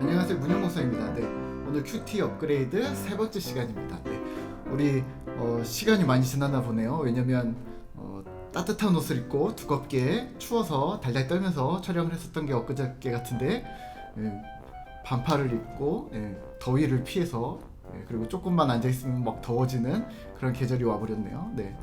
안녕하세요, 문영 목사입니다. 네, 오늘 큐티 업그레이드 세 번째 시간입니다. 네, 우리 시간이 많이 지났나 보네요. 왜냐면 따뜻한 옷을 입고 두껍게 추워서 달달 떨면서 촬영을 했었던 게 엊그저께 같은데, 반팔을 입고 더위를 피해서, 그리고 조금만 앉아 있으면 막 더워지는 그런 계절이 와버렸네요. 네.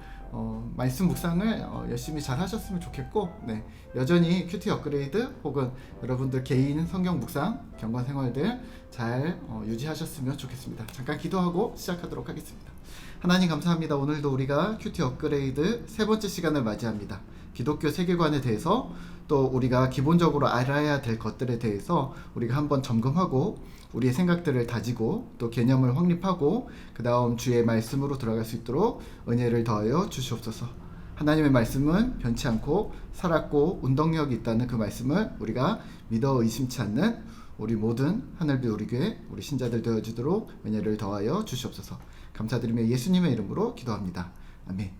말씀 묵상을 열심히 잘 하셨으면 좋겠고, 네, 여전히 큐티 업그레이드 혹은 여러분들 개인 성경 묵상, 경건 생활들 잘 유지하셨으면 좋겠습니다. 잠깐 기도하고 시작하도록 하겠습니다. 하나님 감사합니다. 오늘도 우리가 큐티 업그레이드 세 번째 시간을 맞이합니다. 기독교 세계관에 대해서 또 우리가 기본적으로 알아야 될 것들에 대해서 우리가 한번 점검하고 우리의 생각들을 다지고 또 개념을 확립하고 그 다음 주의 말씀으로 들어갈 수 있도록 은혜를 더하여 주시옵소서. 하나님의 말씀은 변치 않고 살았고 운동력이 있다는 그 말씀을 우리가 믿어 의심치 않는 우리 모든 하늘빛 우리 교회 우리 신자들 되어주도록 은혜를 더하여 주시옵소서. 감사드리며 예수님의 이름으로 기도합니다. 아멘.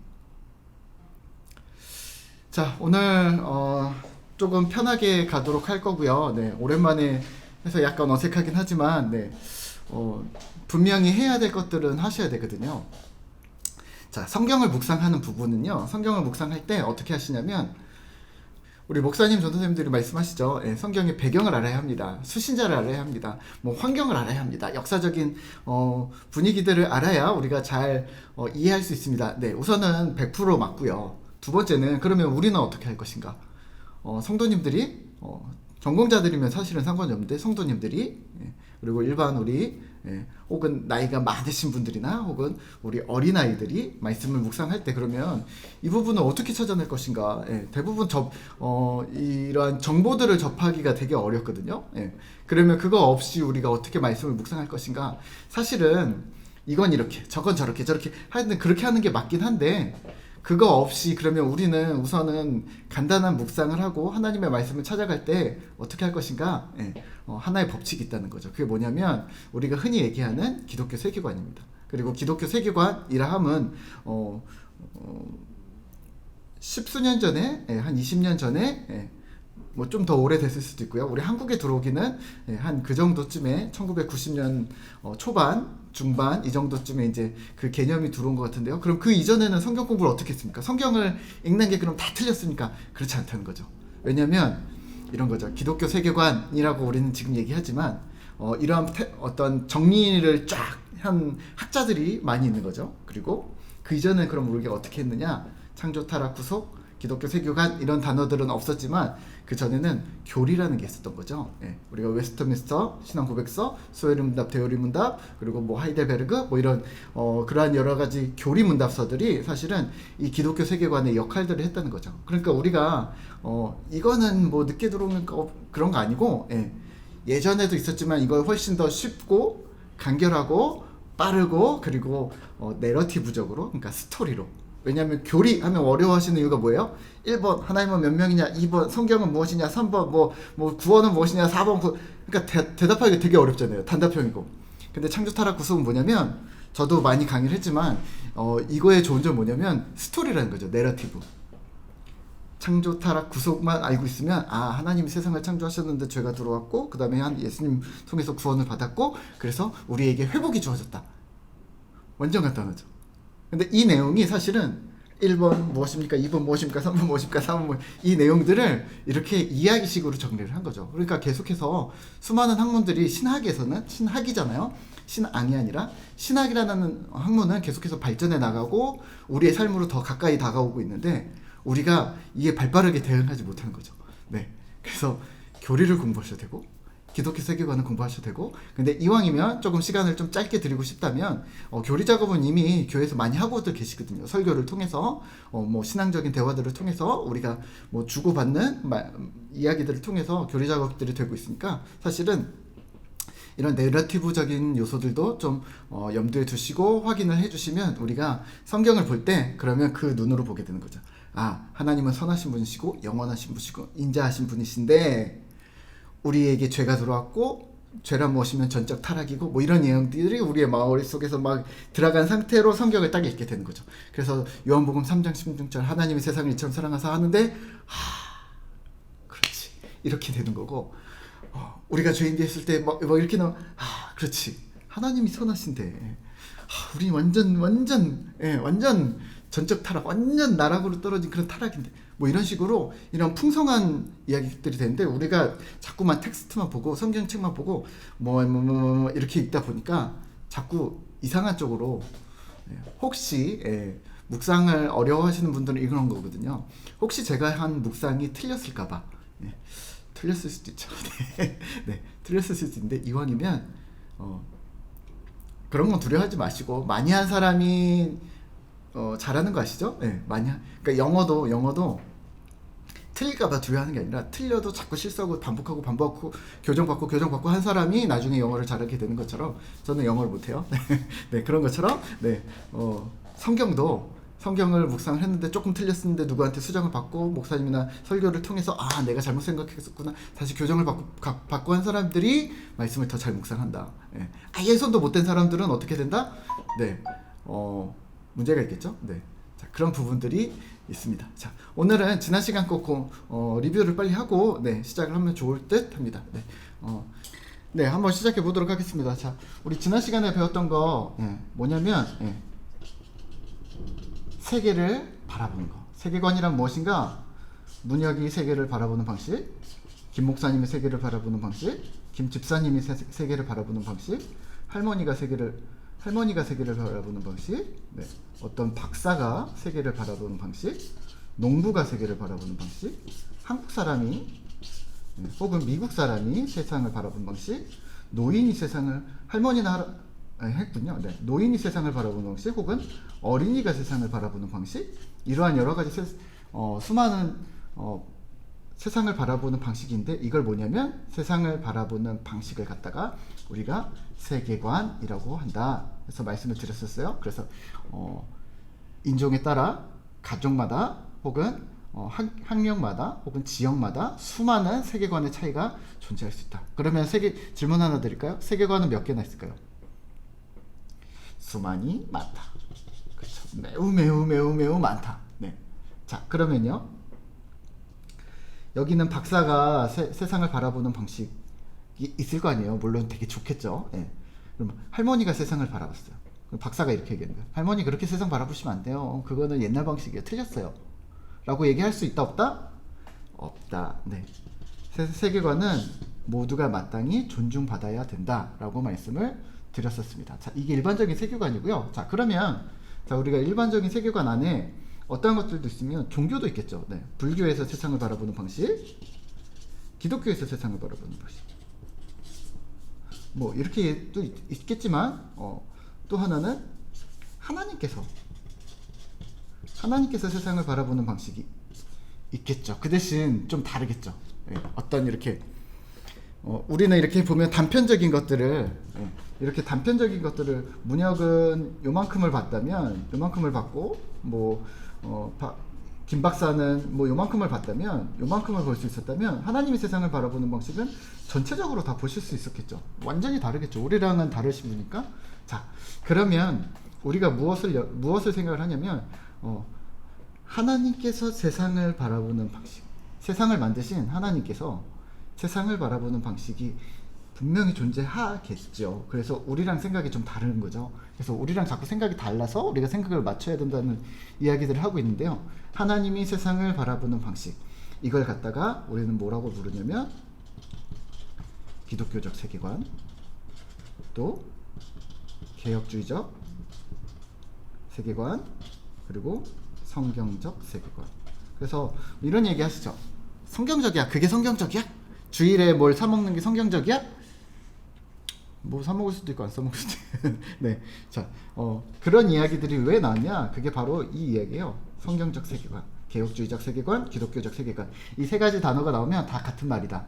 자, 오늘 조금 편하게 가도록 할 거고요. 네, 오랜만에 해서 약간 어색하긴 하지만, 네, 분명히 해야 될 것들은 하셔야 되거든요. 자, 성경을 묵상하는 부분은요, 성경을 묵상할 때 어떻게 하시냐면, 우리 목사님, 전도사님들이 말씀하시죠. 성경의 배경을 알아야 합니다. 수신자를 알아야 합니다. 뭐 환경을 알아야 합니다. 역사적인 분위기들을 알아야 우리가 잘 이해할 수 있습니다. 네, 우선은 100% 맞고요. 두 번째는 그러면 우리는 어떻게 할 것인가? 성도님들이 전공자들이면 사실은 상관이 없는데 성도님들이, 그리고 일반 우리, 혹은 나이가 많으신 분들이나 혹은 우리 어린아이들이 말씀을 묵상할 때 그러면 이 부분을 어떻게 찾아낼 것인가. 대부분 이러한 정보들을 접하기가 되게 어렵거든요. 그러면 그거 없이 우리가 어떻게 말씀을 묵상할 것인가. 사실은 이건 이렇게 저건 저렇게 하여튼 그렇게 하는 게 맞긴 한데, 그거 없이 그러면 우리는 우선은 간단한 묵상을 하고 하나님의 말씀을 찾아갈 때 어떻게 할 것인가? 하나의 법칙이 있다는 거죠. 그게 뭐냐면 우리가 흔히 얘기하는 기독교 세계관입니다. 그리고 기독교 세계관이라 함은 십수년 전에, 한 20년 전에, 뭐 좀 더 오래됐을 수도 있고요. 우리 한국에 들어오기는 한 그 정도쯤에 1990년 초반, 중반 이 정도쯤에 이제 그 개념이 들어온 것 같은데요. 그럼 그 이전에는 성경 공부를 어떻게 했습니까? 성경을 읽는 게 그럼 다 틀렸습니까? 그렇지 않다는 거죠. 왜냐하면 이런 거죠. 기독교 세계관이라고 우리는 지금 얘기하지만 이러한 어떤 정리를 쫙 한 학자들이 많이 있는 거죠. 그리고 그 이전에 그럼 우리가 어떻게 했느냐? 창조, 타락, 구속, 기독교 세계관 이런 단어들은 없었지만 그 전에는 교리라는 게 있었던 거죠. 우리가 웨스트민스터 신앙 고백서, 소요리 문답, 데오리 문답, 그리고 뭐 하이델베르그 뭐 이런 그러한 여러 가지 교리 문답서들이 사실은 이 기독교 세계관의 역할들을 했다는 거죠. 그러니까 우리가 이거는 뭐 늦게 들어오는 그런 거 아니고, 예전에도 있었지만 이걸 훨씬 더 쉽고 간결하고 빠르고 그리고 내러티브적으로, 그러니까 스토리로. 왜냐하면 교리 하면 어려워하시는 이유가 뭐예요? 1번 하나님은 몇 명이냐, 2번 성경은 무엇이냐, 3번 뭐 구원은 무엇이냐, 4번 그러니까 대답하기가 되게 어렵잖아요. 단답형이고. 근데 창조 타락 구속은 뭐냐면, 저도 많이 강의를 했지만 이거의 좋은 점은 뭐냐면 스토리라는 거죠. 내러티브. 창조 타락 구속만 알고 있으면 하나님이 세상을 창조하셨는데 죄가 들어왔고 그 다음에 예수님 통해서 구원을 받았고 그래서 우리에게 회복이 주어졌다. 완전 간단하죠. 근데 이 내용이 사실은 1번 무엇입니까? 2번 무엇입니까? 3번 무엇입니까? 4번 이 내용들을 이렇게 이야기식으로 정리를 한 거죠. 그러니까 계속해서 수많은 학문들이 신학에서는 신학이잖아요. 신앙이 아니라 신학이라는 학문은 계속해서 발전해 나가고 우리의 삶으로 더 가까이 다가오고 있는데 우리가 이에 발빠르게 대응하지 못하는 거죠. 네. 그래서 교리를 공부하셔야 되고 기독교 세계관을 공부하셔도 되고, 근데 이왕이면 조금 시간을 좀 짧게 드리고 싶다면 교리 작업은 이미 교회에서 많이 하고들 계시거든요. 설교를 통해서 뭐 신앙적인 대화들을 통해서 우리가 뭐 주고받는 이야기들을 통해서 교리 작업들이 되고 있으니까 사실은 이런 내러티브적인 요소들도 좀 염두에 두시고 확인을 해주시면 우리가 성경을 볼 때 그러면 그 눈으로 보게 되는 거죠. 하나님은 선하신 분이시고 영원하신 분이시고 인자하신 분이신데 우리에게 죄가 들어왔고 죄란 무엇이면 전적 타락이고 뭐 이런 내용들이 우리의 머릿속에서 막 들어간 상태로 성경을 딱 읽게 되는 거죠. 그래서 요한복음 3장 16절 하나님이 세상을 이처럼 사랑하사 하는데 그렇지 이렇게 되는 거고, 우리가 죄인 되었을 때 뭐 이렇게 나오면 그렇지. 하나님이 선하신데 우리 완전 전적 타락, 완전 나락으로 떨어진 그런 타락인데 뭐 이런 식으로 이런 풍성한 이야기들이 되는데 우리가 자꾸만 텍스트만 보고 성경책만 보고 뭐 이렇게 읽다 보니까 자꾸 이상한 쪽으로 혹시 묵상을 어려워하시는 분들은 이런 거거든요. 혹시 제가 한 묵상이 틀렸을까봐 틀렸을 수도 있죠. 네, 틀렸을 수도 있는데 이왕이면 그런 건 두려워하지 마시고 많이 한 사람이 잘하는 거 아시죠? 네, 그러니까 영어도 틀릴까봐 두려워하는 게 아니라 틀려도 자꾸 실수하고 반복하고 교정받고 한 사람이 나중에 영어를 잘하게 되는 것처럼 저는 영어를 못해요. 네, 그런 것처럼 성경을 묵상을 했는데 조금 틀렸는데 누구한테 수정을 받고 목사님이나 설교를 통해서 내가 잘못 생각했었구나 다시 교정을 받고 한 사람들이 말씀을 더 잘 묵상한다. 아예 손도 못 댄 사람들은 어떻게 된다? 네, 문제가 있겠죠. 네, 자, 그런 부분들이 있습니다. 자, 오늘은 지난 시간 꼭 리뷰를 빨리 하고 시작을 하면 좋을 듯 합니다. 네, 한번 시작해 보도록 하겠습니다. 자, 우리 지난 시간에 배웠던 거 뭐냐면 세계를 바라보는 거. 세계관이란 무엇인가? 문혁이 세계를 바라보는 방식, 김 목사님이 세계를 바라보는 방식, 김 집사님이 세계를 바라보는 방식, 할머니가 세계를 바라보는 방식, 어떤 박사가 세계를 바라보는 방식, 농부가 세계를 바라보는 방식, 한국 사람이 혹은 미국 사람이 세상을 바라보는 방식, 노인이 했군요. 네. 노인이 세상을 바라보는 방식 혹은 어린이가 세상을 바라보는 방식, 이러한 여러 가지 수많은 세상을 바라보는 방식인데 이걸 뭐냐면 세상을 바라보는 방식을 갖다가 우리가 세계관이라고 한다. 그래서 말씀을 드렸었어요. 그래서 인종에 따라 가족마다 혹은 학력마다 혹은 지역마다 수많은 세계관의 차이가 존재할 수 있다. 그러면 질문 하나 드릴까요? 세계관은 몇 개나 있을까요? 수많이 많다. 그렇죠. 매우 많다. 네. 자, 그러면요. 여기는 박사가 세상을 바라보는 방식이 있을 거 아니에요. 물론 되게 좋겠죠. 네. 그럼 할머니가 세상을 바라봤어요. 그럼 박사가 이렇게 얘기했는 거예요. 할머니 그렇게 세상 바라보시면 안 돼요. 그거는 옛날 방식이에요. 틀렸어요. 라고 얘기할 수 있다 없다? 없다. 네. 세계관은 모두가 마땅히 존중받아야 된다. 라고 말씀을 드렸었습니다. 자, 이게 일반적인 세계관이고요. 자, 그러면 우리가 일반적인 세계관 안에 어떤 것들도 있으면 종교도 있겠죠. 네. 불교에서 세상을 바라보는 방식, 기독교에서 세상을 바라보는 방식. 뭐 이렇게 또 있겠지만 또 하나는 하나님께서 세상을 바라보는 방식이 있겠죠. 그 대신 좀 다르겠죠. 어떤 이렇게 우리는 이렇게 보면 단편적인 것들을 문혁은 요만큼을 봤다면 요만큼을 받고 김 박사는 요만큼을 봤다면 요만큼을 볼 수 있었다면 하나님이 세상을 바라보는 방식은 전체적으로 다 보실 수 있었겠죠. 완전히 다르겠죠. 우리랑은 다르신 분이니까. 자, 그러면 우리가 무엇을 생각을 하냐면 하나님께서 세상을 바라보는 방식, 세상을 만드신 하나님께서 세상을 바라보는 방식이 분명히 존재하겠죠. 그래서 우리랑 생각이 좀 다른 거죠. 그래서 우리랑 자꾸 생각이 달라서 우리가 생각을 맞춰야 된다는 이야기들을 하고 있는데요. 하나님이 세상을 바라보는 방식, 이걸 갖다가 우리는 뭐라고 부르냐면 기독교적 세계관, 또 개혁주의적 세계관, 그리고 성경적 세계관. 그래서 이런 얘기 하시죠. 성경적이야? 그게 성경적이야? 주일에 뭘 사먹는 게 성경적이야? 뭐 사먹을 수도 있고 안 사먹을 수도 있고 네. 자, 그런 이야기들이 왜 나왔냐? 그게 바로 이 이야기예요. 성경적 세계관, 개혁주의적 세계관, 기독교적 세계관. 이 세 가지 단어가 나오면 다 같은 말이다.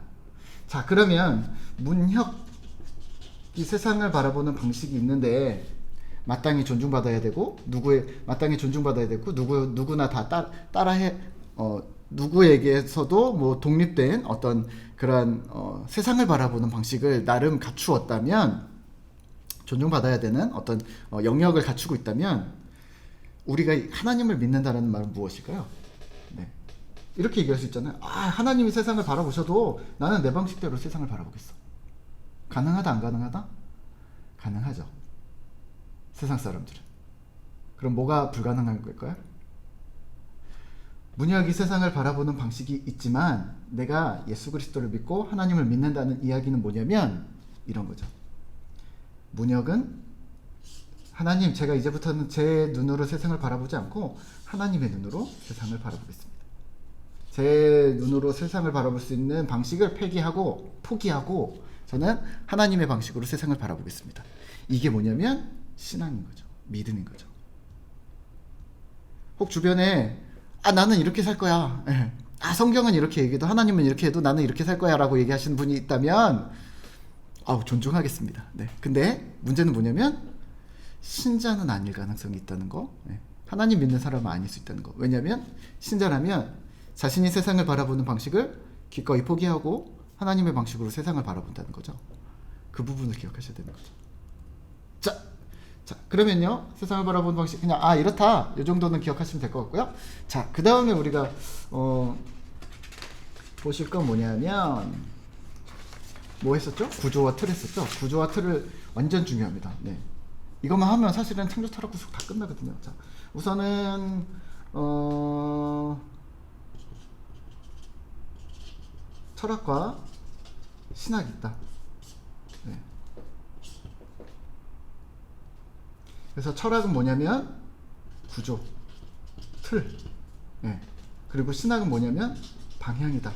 자, 그러면 문혁이 세상을 바라보는 방식이 있는데 마땅히 존중받아야 되고 누구나 다 따라해 누구에게서도 뭐 독립된 어떤 그런 세상을 바라보는 방식을 나름 갖추었다면, 존중받아야 되는 어떤 영역을 갖추고 있다면 우리가 하나님을 믿는다는 말은 무엇일까요? 네. 이렇게 얘기할 수 있잖아요. 아, 하나님이 세상을 바라보셔도 나는 내 방식대로 세상을 바라보겠어. 가능하다, 안 가능하다? 가능하죠. 세상 사람들은. 그럼 뭐가 불가능한 걸까요? 문혁이 세상을 바라보는 방식이 있지만 내가 예수 그리스도를 믿고 하나님을 믿는다는 이야기는 뭐냐면 이런 거죠. 문혁은 하나님, 제가 이제부터는 제 눈으로 세상을 바라보지 않고 하나님의 눈으로 세상을 바라보겠습니다. 제 눈으로 세상을 바라볼 수 있는 방식을 폐기하고 포기하고 저는 하나님의 방식으로 세상을 바라보겠습니다. 이게 뭐냐면 신앙인 거죠. 믿음인 거죠. 혹 주변에 나는 이렇게 살 거야. 성경은 이렇게 얘기해도 하나님은 이렇게 해도 나는 이렇게 살 거야 라고 얘기하시는 분이 있다면 존중하겠습니다. 네. 근데 문제는 뭐냐면 신자는 아닐 가능성이 있다는 거. 하나님 믿는 사람은 아닐 수 있다는 거. 왜냐하면 신자라면 자신이 세상을 바라보는 방식을 기꺼이 포기하고 하나님의 방식으로 세상을 바라본다는 거죠. 그 부분을 기억하셔야 되는 거죠. 자, 그러면요. 세상을 바라보는 방식 그냥 이렇다. 이 정도는 기억하시면 될 것 같고요. 자, 그 다음에 우리가 보실 건 뭐냐면 뭐 했었죠? 구조와 틀 했었죠? 구조와 틀을 완전 중요합니다. 네. 이것만 하면 사실은 창조 철학 구속 다 끝나거든요. 자, 우선은 철학과 신학이 있다. 네. 그래서 철학은 뭐냐면 구조, 틀, 네. 그리고 신학은 뭐냐면 방향이다.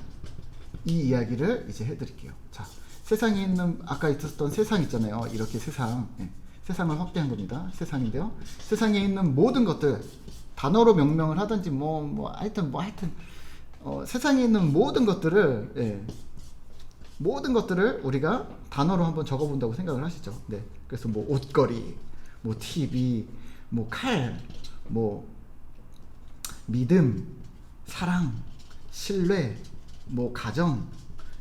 이 이야기를 이제 해드릴게요. 자, 세상에 있는 아까 있었던 세상 있잖아요. 이렇게 세상, 네. 세상을 확대한 겁니다. 세상인데요. 세상에 있는 모든 것들 단어로 명명을 하든지 하여튼 세상에 있는 모든 것들을 모든 것들을 우리가 단어로 한번 적어본다고 생각을 하시죠. 네. 그래서 옷걸이, TV, 칼, 믿음, 사랑, 신뢰, 가정,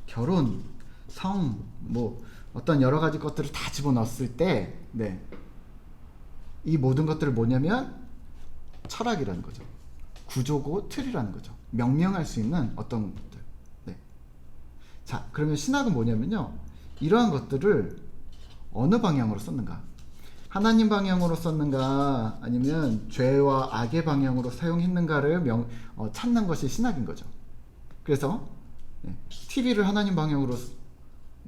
결혼, 성, 어떤 여러 가지 것들을 다 집어넣었을 때, 네. 이 모든 것들을 뭐냐면 철학이라는 거죠. 구조고 틀이라는 거죠. 명명할 수 있는 어떤 것들. 네. 자, 그러면 신학은 뭐냐면요. 이러한 것들을 어느 방향으로 썼는가? 하나님 방향으로 썼는가? 아니면 죄와 악의 방향으로 사용했는가를 찾는 것이 신학인 거죠. 그래서 TV를 하나님 방향으로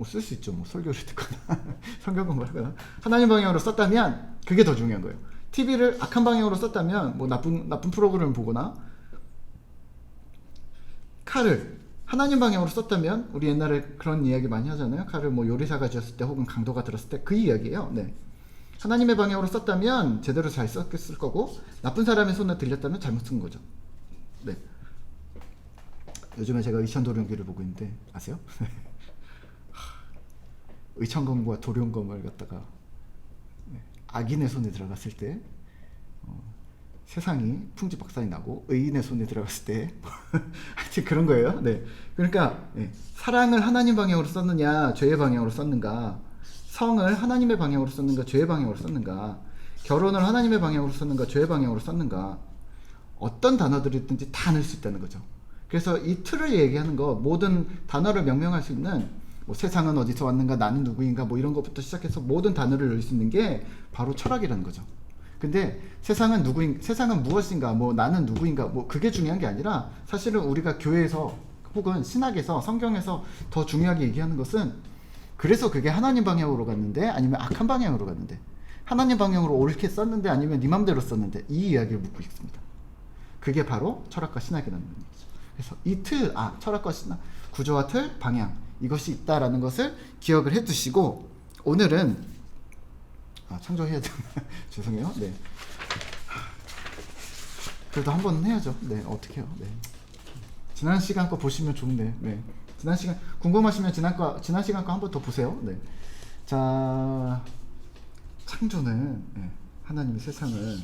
쓸 수 있죠. 설교를 듣거나 성경 공부를 하거나 하나님 방향으로 썼다면 그게 더 중요한 거예요. TV를 악한 방향으로 썼다면 나쁜 프로그램을 보거나 칼을 하나님 방향으로 썼다면 우리 옛날에 그런 이야기 많이 하잖아요. 칼을 요리사가 쥐었을 때 혹은 강도가 들었을 때 그 이야기예요. 네. 하나님의 방향으로 썼다면 제대로 잘 썼을 거고 나쁜 사람의 손에 들렸다면 잘못 쓴 거죠. 네. 요즘에 제가 의천도룡기를 보고 있는데 아세요? 의천검과 도룡검을 갖다가 악인의 손에 들어갔을 때 세상이 풍지박산이 나고 의인의 손에 들어갔을 때 하여튼 그런 거예요. 네. 그러니까 사랑을 하나님 방향으로 썼느냐 죄의 방향으로 썼는가, 성을 하나님의 방향으로 썼는가 죄의 방향으로 썼는가, 결혼을 하나님의 방향으로 썼는가 죄의 방향으로 썼는가, 어떤 단어들이든지 다 넣을 수 있다는 거죠. 그래서 이 틀을 얘기하는 거, 모든 단어를 명명할 수 있는 세상은 어디서 왔는가, 나는 누구인가, 이런 것부터 시작해서 모든 단어를 넣을 수 있는 게 바로 철학이라는 거죠. 근데 세상은 무엇인가, 나는 누구인가, 그게 중요한 게 아니라 사실은 우리가 교회에서 혹은 신학에서 성경에서 더 중요하게 얘기하는 것은 그래서 그게 하나님 방향으로 갔는데 아니면 악한 방향으로 갔는데, 하나님 방향으로 옳게 썼는데 아니면 네 맘대로 썼는데, 이 이야기를 묻고 있습니다. 그게 바로 철학과 신학이라는 겁니다. 그래서 이 틀, 철학과 신학, 구조와 틀, 방향, 이것이 있다라는 것을 기억을 해두시고, 오늘은 창조해야 되나? 죄송해요. 네. 그래도 한 번은 해야죠. 네, 어떻게 해요? 네. 지난 시간 거 보시면 좋은데, 네. 지난 시간 궁금하시면 지난 시간 거 한 번 더 보세요. 네. 자, 창조는 하나님이 세상을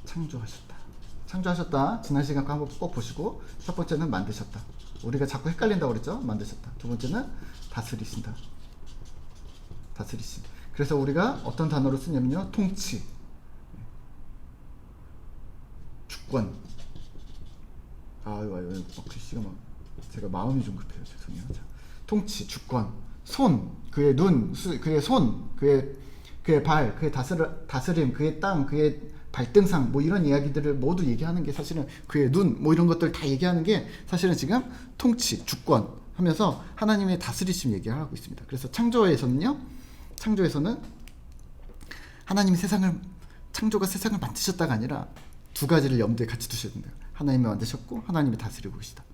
창조하셨다. 지난 시간 거 한번 꼭 보시고, 첫 번째는 만드셨다. 우리가 자꾸 헷갈린다고 그랬죠? 만드셨다. 두 번째는 다스리신다. 그래서 우리가 어떤 단어를 쓰냐면요, 통치, 주권, 아유, 글씨가 막 제가 마음이 좀 급해요. 죄송해요. 자, 통치, 주권, 손, 그의 눈, 그의 손, 그의 발, 그의 다스림, 그의 땅, 그의 발등상, 뭐 이런 이야기들을 모두 얘기하는 게 사실은 그의 눈, 뭐 이런 것들 다 얘기하는 게 사실은 지금 통치, 주권 하면서 하나님의 다스리심 얘기를 하고 있습니다. 그래서 창조에서는 하나님이 창조가 세상을 만드셨다가 아니라 두 가지를 염두에 같이 두셔야 된다. 하나님이 만드셨고 하나님이 다스리고 계시다.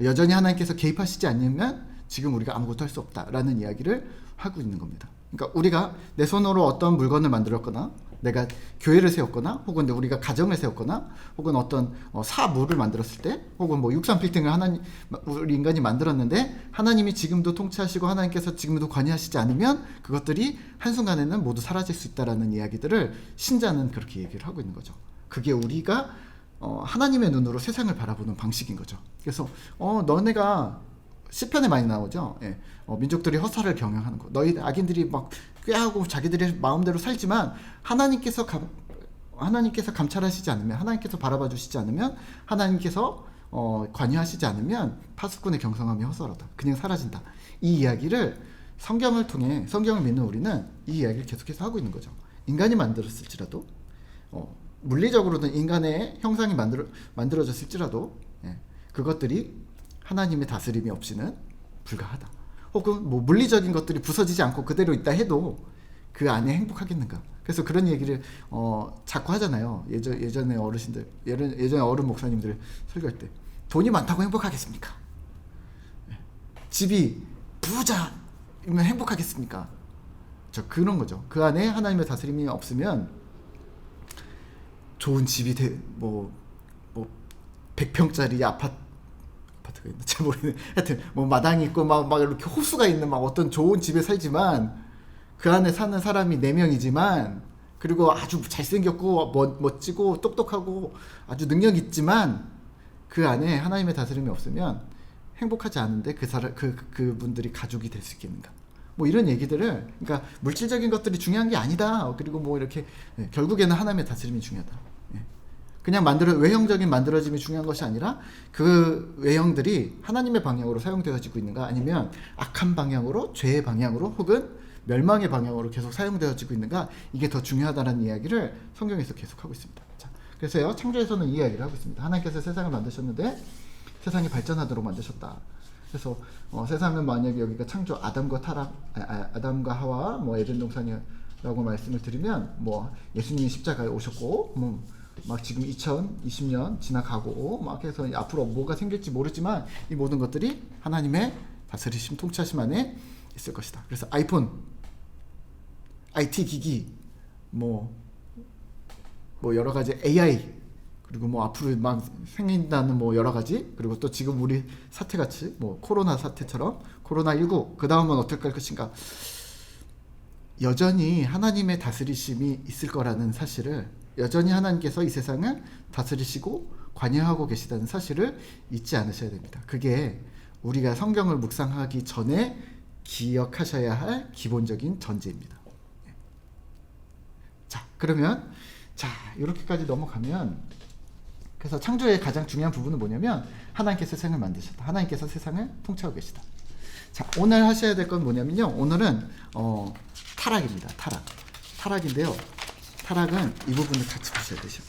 여전히 하나님께서 개입하시지 않으면 지금 우리가 아무것도 할 수 없다라는 이야기를 하고 있는 겁니다. 그러니까 우리가 내 손으로 어떤 물건을 만들었거나 내가 교회를 세웠거나 혹은 우리가 가정을 세웠거나 혹은 어떤 사물을 만들었을 때 혹은 뭐 육상 빌딩을 우리 인간이 만들었는데 하나님이 지금도 통치하시고 하나님께서 지금도 관여하시지 않으면 그것들이 한순간에는 모두 사라질 수 있다라는 이야기들을 신자는 그렇게 얘기를 하고 있는 거죠. 그게 우리가 하나님의 눈으로 세상을 바라보는 방식인 거죠. 그래서 너네가 시편에 많이 나오죠. 예. 민족들이 허사를 경영하는 거. 너희 악인들이 막 꾀하고 자기들의 마음대로 살지만 하나님께서 감찰하시지 않으면, 하나님께서 바라봐 주시지 않으면, 하나님께서 관여하시지 않으면 파수꾼의 경성함이 허사로다. 그냥 사라진다. 이 이야기를 성경을 통해, 성경을 믿는 우리는 이 이야기를 계속해서 하고 있는 거죠. 인간이 만들었을지라도 물리적으로는 인간의 형상이 만들어졌을지라도 그것들이 하나님의 다스림이 없이는 불가하다. 혹은 뭐 물리적인 것들이 부서지지 않고 그대로 있다 해도 그 안에 행복하겠는가. 그래서 그런 얘기를 자꾸 하잖아요. 예전에 어르신들, 예전에 어른 목사님들 설교할 때 돈이 많다고 행복하겠습니까? 집이 부자이면 행복하겠습니까? 그런 거죠. 그 안에 하나님의 다스림이 없으면 좋은 집이 100평짜리 아파트가 있나 잘 모르겠네. 하여튼 뭐 마당이 있고 막 이렇게 호수가 있는 막 어떤 좋은 집에 살지만 그 안에 사는 사람이 4명이지만 그리고 아주 잘생겼고 멋지고 똑똑하고 아주 능력 있지만 그 안에 하나님의 다스림이 없으면 행복하지 않은데 그분들이 가족이 될 수 있겠는가? 뭐 이런 얘기들을, 그러니까 물질적인 것들이 중요한 게 아니다. 그리고 뭐 이렇게 결국에는 하나님의 다스림이 중요하다. 그냥 외형적인 만들어짐이 중요한 것이 아니라 그 외형들이 하나님의 방향으로 사용되어지고 있는가, 아니면 악한 방향으로, 죄의 방향으로, 혹은 멸망의 방향으로 계속 사용되어지고 있는가, 이게 더 중요하다는 이야기를 성경에서 계속하고 있습니다. 자, 그래서요, 창조에서는 이 이야기를 하고 있습니다. 하나님께서 세상을 만드셨는데 세상이 발전하도록 만드셨다. 그래서 세상은 만약에 여기가 창조 아담과 하와 뭐 에덴 동산이라고 말씀을 드리면 뭐 예수님이 십자가에 오셨고 막 지금 2020년 지나가고 막 해서 앞으로 뭐가 생길지 모르지만 이 모든 것들이 하나님의 다스리심, 통치하심 안에 있을 것이다. 그래서 아이폰, IT 기기, 뭐 여러 가지 AI, 그리고 뭐 앞으로 막 생긴다는 뭐 여러 가지, 그리고 또 지금 우리 사태같이 뭐 코로나 사태처럼 코로나19, 그 다음은 어떻게 할 것인가, 여전히 하나님의 다스리심이 있을 거라는 사실을, 여전히 하나님께서 이 세상을 다스리시고 관여하고 계시다는 사실을 잊지 않으셔야 됩니다. 그게 우리가 성경을 묵상하기 전에 기억하셔야 할 기본적인 전제입니다. 자, 그러면 이렇게까지 넘어가면, 그래서 창조의 가장 중요한 부분은 뭐냐면 하나님께서 세상을 만드셨다. 하나님께서 세상을 통치하고 계시다. 자, 오늘 하셔야 될 건 뭐냐면요. 오늘은 타락입니다. 타락인데요. 타락은 이 부분을 같이 보셔야 되죠.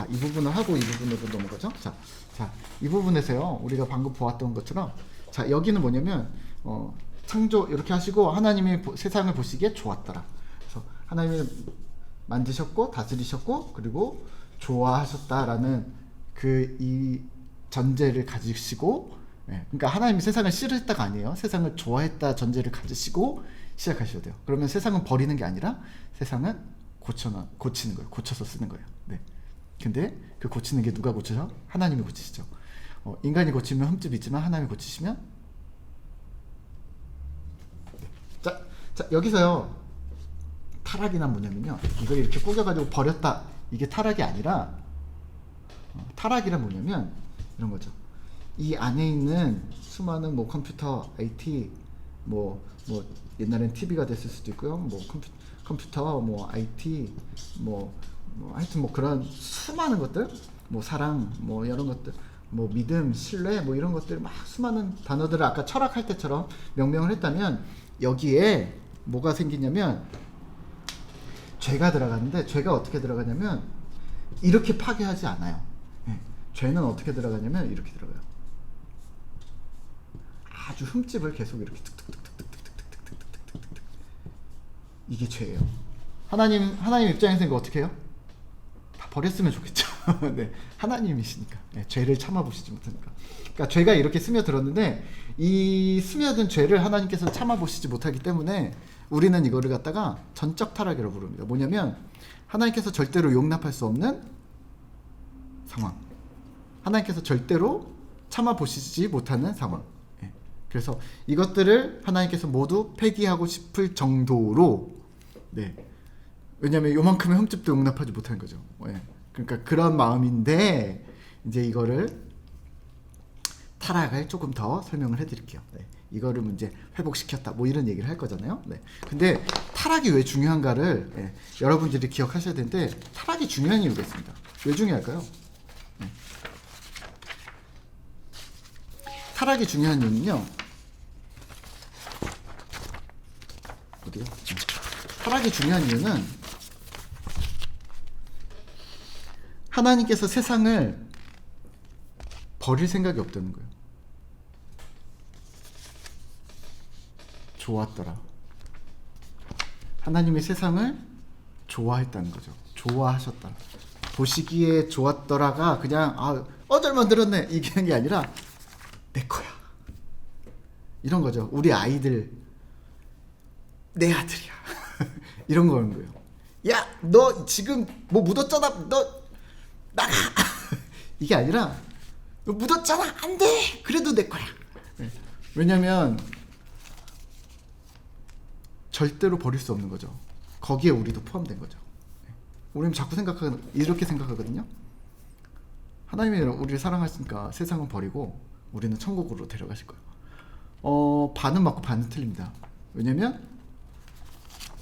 이 부분을 하고 이 부분으로 넘어가죠. 자, 이 부분에서요, 우리가 방금 보았던 것처럼, 자, 여기는 뭐냐면 창조 이렇게 하시고 하나님이 세상을 보시기에 좋았더라. 그래서 하나님이 만드셨고 다스리셨고 그리고 좋아하셨다라는 이 전제를 가지시고, 그러니까 하나님이 세상을 싫어했다가 아니에요. 세상을 좋아했다 전제를 가지시고 시작하셔야 돼요. 그러면 세상은 버리는 게 아니라 세상은 고치는 거예요. 고쳐서 쓰는 거예요. 네. 근데 그 고치는 게 누가 고쳐요? 하나님이 고치시죠. 인간이 고치면 흠집이 있지만 하나님이 고치시면. 자, 여기서요, 타락이란 뭐냐면요, 이걸 이렇게 꾸겨가지고 버렸다, 이게 타락이 아니라, 타락이란 뭐냐면 이런 거죠. 이 안에 있는 수많은 뭐 컴퓨터, IT, 뭐 옛날엔 TV가 됐을 수도 있고요. 뭐 컴퓨터, 뭐 IT, 뭐 하여튼 뭐 그런 수많은 것들, 뭐 사랑, 뭐 이런 것들, 뭐 믿음, 신뢰, 뭐 이런 것들 막 수많은 단어들을 아까 철학할 때처럼 명명을 했다면 여기에 뭐가 생기냐면 죄가 들어가는데 죄가 어떻게 들어가냐면 이렇게 파괴하지 않아요. 예. 죄는 어떻게 들어가냐면 이렇게 들어가요. 아주 흠집을 계속 이렇게 툭툭툭툭툭툭툭툭툭툭툭툭 이게 죄예요. 하나님 입장에서 이거 어떻게 해요? 다 버렸으면 좋겠죠. 네, 하나님이시니까. 네, 죄를 참아보시지 못하니까. 그러니까 죄가 이렇게 스며들었는데 이 스며든 죄를 하나님께서 참아보시지 못하기 때문에 우리는 이거를 갖다가 전적 타락이라고 부릅니다. 뭐냐면 하나님께서 절대로 용납할 수 없는 상황. 하나님께서 절대로 참아보시지 못하는 상황. 네. 그래서 이것들을 하나님께서 모두 폐기하고 싶을 정도로 네. 왜냐하면 요만큼의 흠집도 용납하지 못하는 거죠. 네. 그러니까 그런 마음인데 이제 이거를 타락을 조금 더 설명을 해드릴게요. 네. 이거를 이제 회복시켰다 뭐 이런 얘기를 할 거잖아요. 네. 근데 타락이 왜 중요한가를 네. 여러분들이 기억하셔야 되는데 타락이 중요한 이유가 있습니다. 왜 중요할까요? 네. 타락이 중요한 이유는요. 어디요? 타락이 중요한 이유는 하나님께서 세상을 버릴 생각이 없다는 거예요. 좋았더라. 하나님이 세상을 좋아했다는 거죠. 좋아하셨다. 보시기에 좋았더라가 그냥 잘 만들었네 이게 게 아니라 내 거야. 이런 거죠. 우리 아이들 내 아들이야. 이런 거는 거예요. 야, 너 지금 뭐 묻었잖아. 너 나가. 이게 아니라 너 묻었잖아. 안 돼. 그래도 내 거야. 네. 왜냐면 절대로 버릴 수 없는 거죠. 거기에 우리도 포함된 거죠. 네. 우리는 자꾸 이렇게 생각하거든요. 하나님이 우리를 사랑하시니까 세상은 버리고 우리는 천국으로 데려가실 거예요. 반은 맞고 반은 틀립니다. 왜냐면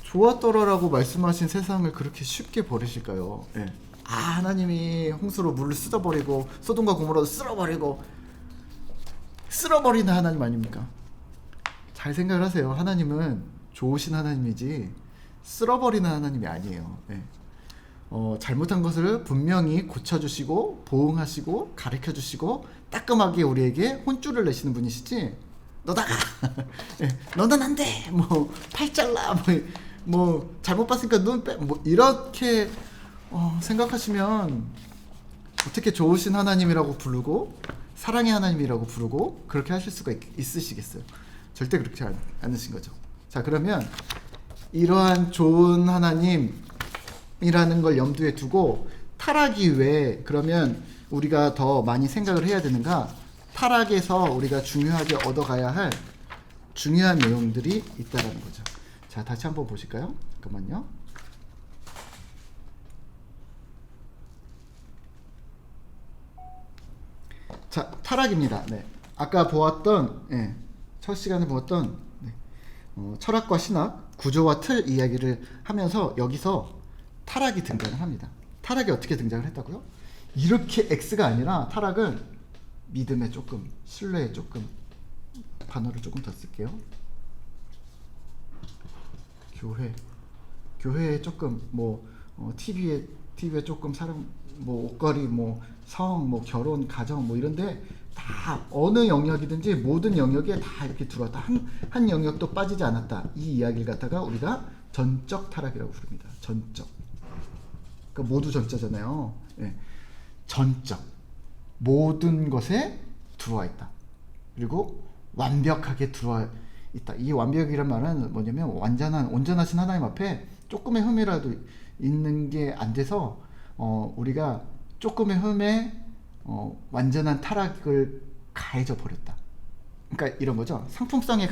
좋았더라라고 말씀하신 세상을 그렇게 쉽게 버리실까요? 네. 하나님이 홍수로 물을 쓸어버리고 소돔과 고모라도 쓸어버리는 하나님 아닙니까? 잘 생각을 하세요. 하나님은 좋으신 하나님이지 쓸어버리는 하나님이 아니에요. 네. 잘못한 것을 분명히 고쳐주시고 보응하시고 가르쳐주시고 따끔하게 우리에게 혼쭐을 내시는 분이시지 너 나가. 네. 너는 안 돼. 뭐 팔 잘라. 뭐 잘못 봤으니까 눈 빼. 뭐 이렇게 생각하시면 어떻게 좋으신 하나님이라고 부르고 사랑의 하나님이라고 부르고 그렇게 하실 수가 있으시겠어요? 절대 그렇지 않으신 거죠. 자, 그러면 이러한 좋은 하나님이라는 걸 염두에 두고 타락이 왜 그러면 우리가 더 많이 생각을 해야 되는가? 타락에서 우리가 중요하게 얻어가야 할 중요한 내용들이 있다라는 거죠. 자, 다시 한번 보실까요? 잠깐만요. 자, 타락입니다. 네. 아까 보았던 첫 시간에 보았던 철학과 신학, 구조와 틀 이야기를 하면서 여기서 타락이 등장을 합니다. 타락이 어떻게 등장을 했다고요? 이렇게 X가 아니라 타락은 믿음에 조금, 신뢰에 조금, 단어를 조금 더 쓸게요. 교회에 조금 TV에 조금 사람 옷걸이 성 결혼 가정 이런데 다 어느 영역이든지 모든 영역에 다 이렇게 들어왔다. 한 영역도 빠지지 않았다. 이 이야기를 갖다가 우리가 전적 타락이라고 부릅니다. 전적. 그러니까 모두 전자잖아요. 네. 전적. 모든 것에 들어와 있다. 그리고 완벽하게 들어와 있다. 이 완벽이란 말은 뭐냐면 온전하신 하나님 앞에 조금의 흠이라도 있는 게 안 돼서 우리가 조금의 흠에 완전한 타락을 가해져 버렸다. 그러니까 이런 거죠. 상품성의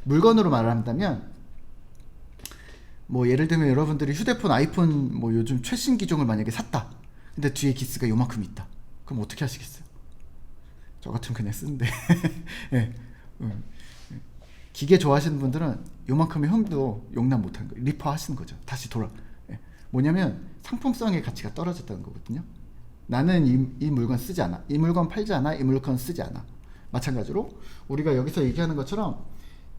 물건으로 말을 한다면 예를 들면 여러분들이 휴대폰 아이폰 요즘 최신 기종을 만약에 샀다. 근데 뒤에 기스가 요만큼 있다. 그럼 어떻게 하시겠어요? 저 같으면 그냥 쓰는데 네. 기계 좋아하시는 분들은 요만큼의 흠도 용납 못하는 거예요. 리퍼 하시는 거죠. 다시 뭐냐면 상품성의 가치가 떨어졌다는 거거든요. 나는 이 물건 쓰지 않아. 이 물건 팔지 않아. 이 물건 쓰지 않아. 마찬가지로 우리가 여기서 얘기하는 것처럼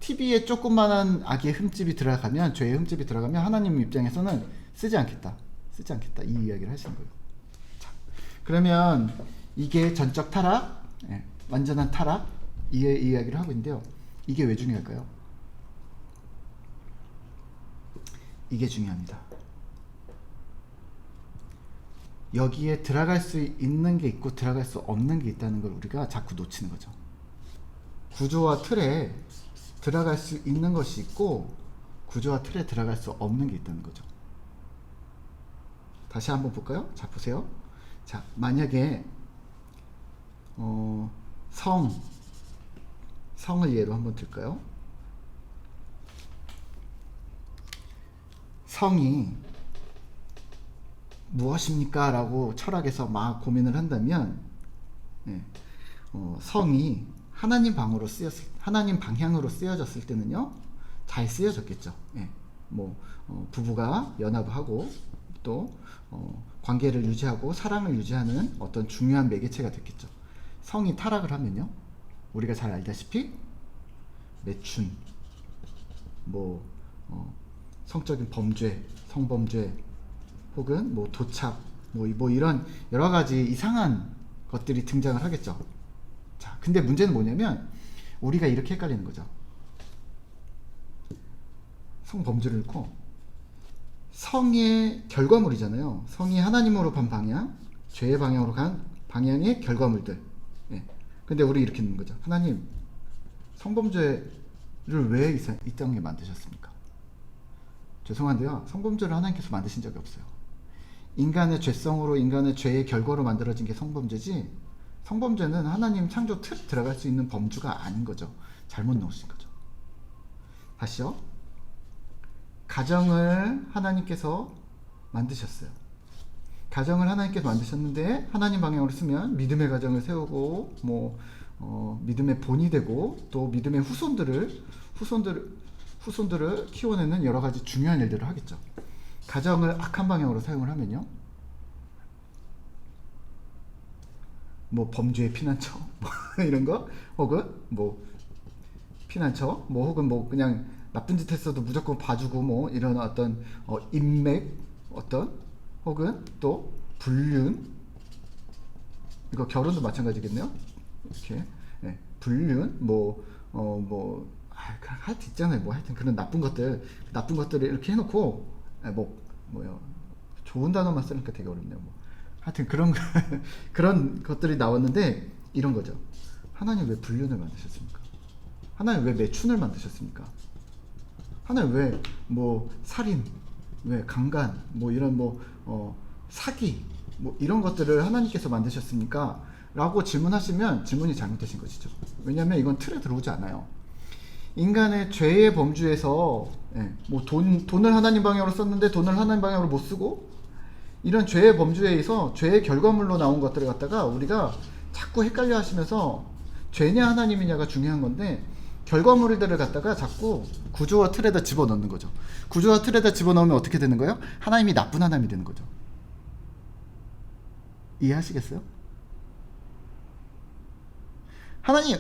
TV에 조그만한 악의 흠집이 들어가면, 죄의 흠집이 들어가면 하나님 입장에서는 쓰지 않겠다. 쓰지 않겠다. 이 이야기를 하시는 거예요. 자, 그러면 이게 전적 타락, 완전한 타락, 이 이야기를 하고 있는데요. 이게 왜 중요할까요? 이게 중요합니다. 여기에 들어갈 수 있는 게 있고 들어갈 수 없는 게 있다는 걸 우리가 자꾸 놓치는 거죠. 구조와 틀에 들어갈 수 있는 것이 있고 구조와 틀에 들어갈 수 없는 게 있다는 거죠. 다시 한번 볼까요? 자, 보세요. 자, 만약에 성을 예로 한번 들까요? 성이 무엇입니까? 라고 철학에서 막 고민을 한다면, 성이 하나님 방향으로 쓰여졌을 때는요, 잘 쓰여졌겠죠. 부부가 연합하고 또 관계를 유지하고 사랑을 유지하는 어떤 중요한 매개체가 됐겠죠. 성이 타락을 하면요, 우리가 잘 알다시피 매춘, 성적인 범죄, 성범죄, 혹은 도착, 이런 여러 가지 이상한 것들이 등장을 하겠죠. 자, 근데 문제는 뭐냐면 우리가 이렇게 헷갈리는 거죠. 성범죄를 넣고 성의 결과물이잖아요. 성이 하나님으로 간 방향, 죄의 방향으로 간 방향의 결과물들. 근데 우리 이렇게 넣는 거죠. 하나님, 성범죄를 왜 이 땅에 만드셨습니까? 죄송한데요, 성범죄를 하나님께서 만드신 적이 없어요. 인간의 죄성으로, 인간의 죄의 결과로 만들어진 게 성범죄지, 성범죄는 하나님 창조 틀에 들어갈 수 있는 범주가 아닌 거죠. 잘못 넣으신 거죠. 다시요. 가정을 하나님께서 만드셨어요. 가정을 하나님께서 만드셨는데 하나님 방향으로 쓰면 믿음의 가정을 세우고 믿음의 본이 되고 또 믿음의 후손들을 키워내는 여러 가지 중요한 일들을 하겠죠. 가정을 악한 방향으로 사용을 하면요, 범죄의 피난처 이런 거, 혹은 피난처, 혹은 그냥 나쁜 짓 했어도 무조건 봐주고 이런 어떤 인맥, 혹은 또 불륜, 이거 결혼도 마찬가지겠네요. 이렇게 불륜, 하여튼 있잖아요. 하여튼 그런 나쁜 것들을 이렇게 해놓고 좋은 단어만 쓰니까 되게 어렵네요. 하여튼 그런 것들이 나왔는데 이런 거죠. 하나님 왜 불륜을 만드셨습니까? 하나님 왜 매춘을 만드셨습니까? 하나님 왜 살인, 왜 강간, 이런 사기, 이런 것들을 하나님께서 만드셨습니까? 라고 질문하시면 질문이 잘못되신 것이죠. 왜냐하면 이건 틀에 들어오지 않아요. 인간의 죄의 범주에서 돈을 하나님 방향으로 썼는데 돈을 하나님 방향으로 못 쓰고, 이런 죄의 범주에 의해서 죄의 결과물로 나온 것들을 갖다가 우리가 자꾸 헷갈려 하시면서 죄냐 하나님이냐가 중요한 건데, 결과물들을 갖다가 자꾸 구조와 틀에다 집어넣는 거죠. 구조와 틀에다 집어넣으면 어떻게 되는 거예요? 하나님이 나쁜 하나님이 되는 거죠. 이해하시겠어요? 하나님,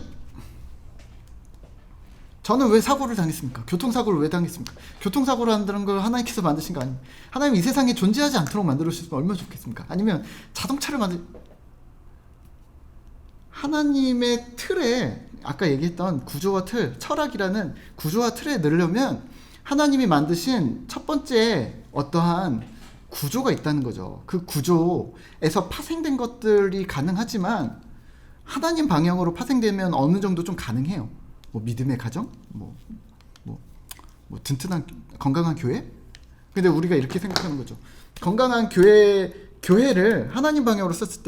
저는 왜 사고를 당했습니까? 교통사고를 왜 당했습니까? 교통사고를 한다는 걸 하나님께서 만드신 거 아닙니까? 하나님 이 세상에 존재하지 않도록 만들어주셨으면 얼마나 좋겠습니까? 아니면 자동차를 하나님의 틀에, 아까 얘기했던 구조와 틀, 철학이라는 구조와 틀에 넣으려면 하나님이 만드신 첫 번째 어떠한 구조가 있다는 거죠. 그 구조에서 파생된 것들이 가능하지만 하나님 방향으로 파생되면 어느 정도 좀 가능해요. 믿음의 가정, 든든한 건강한 교회. 근데 우리가 이렇게 생각하는 거죠. 건강한 교회를 하나님 방향으로 썼을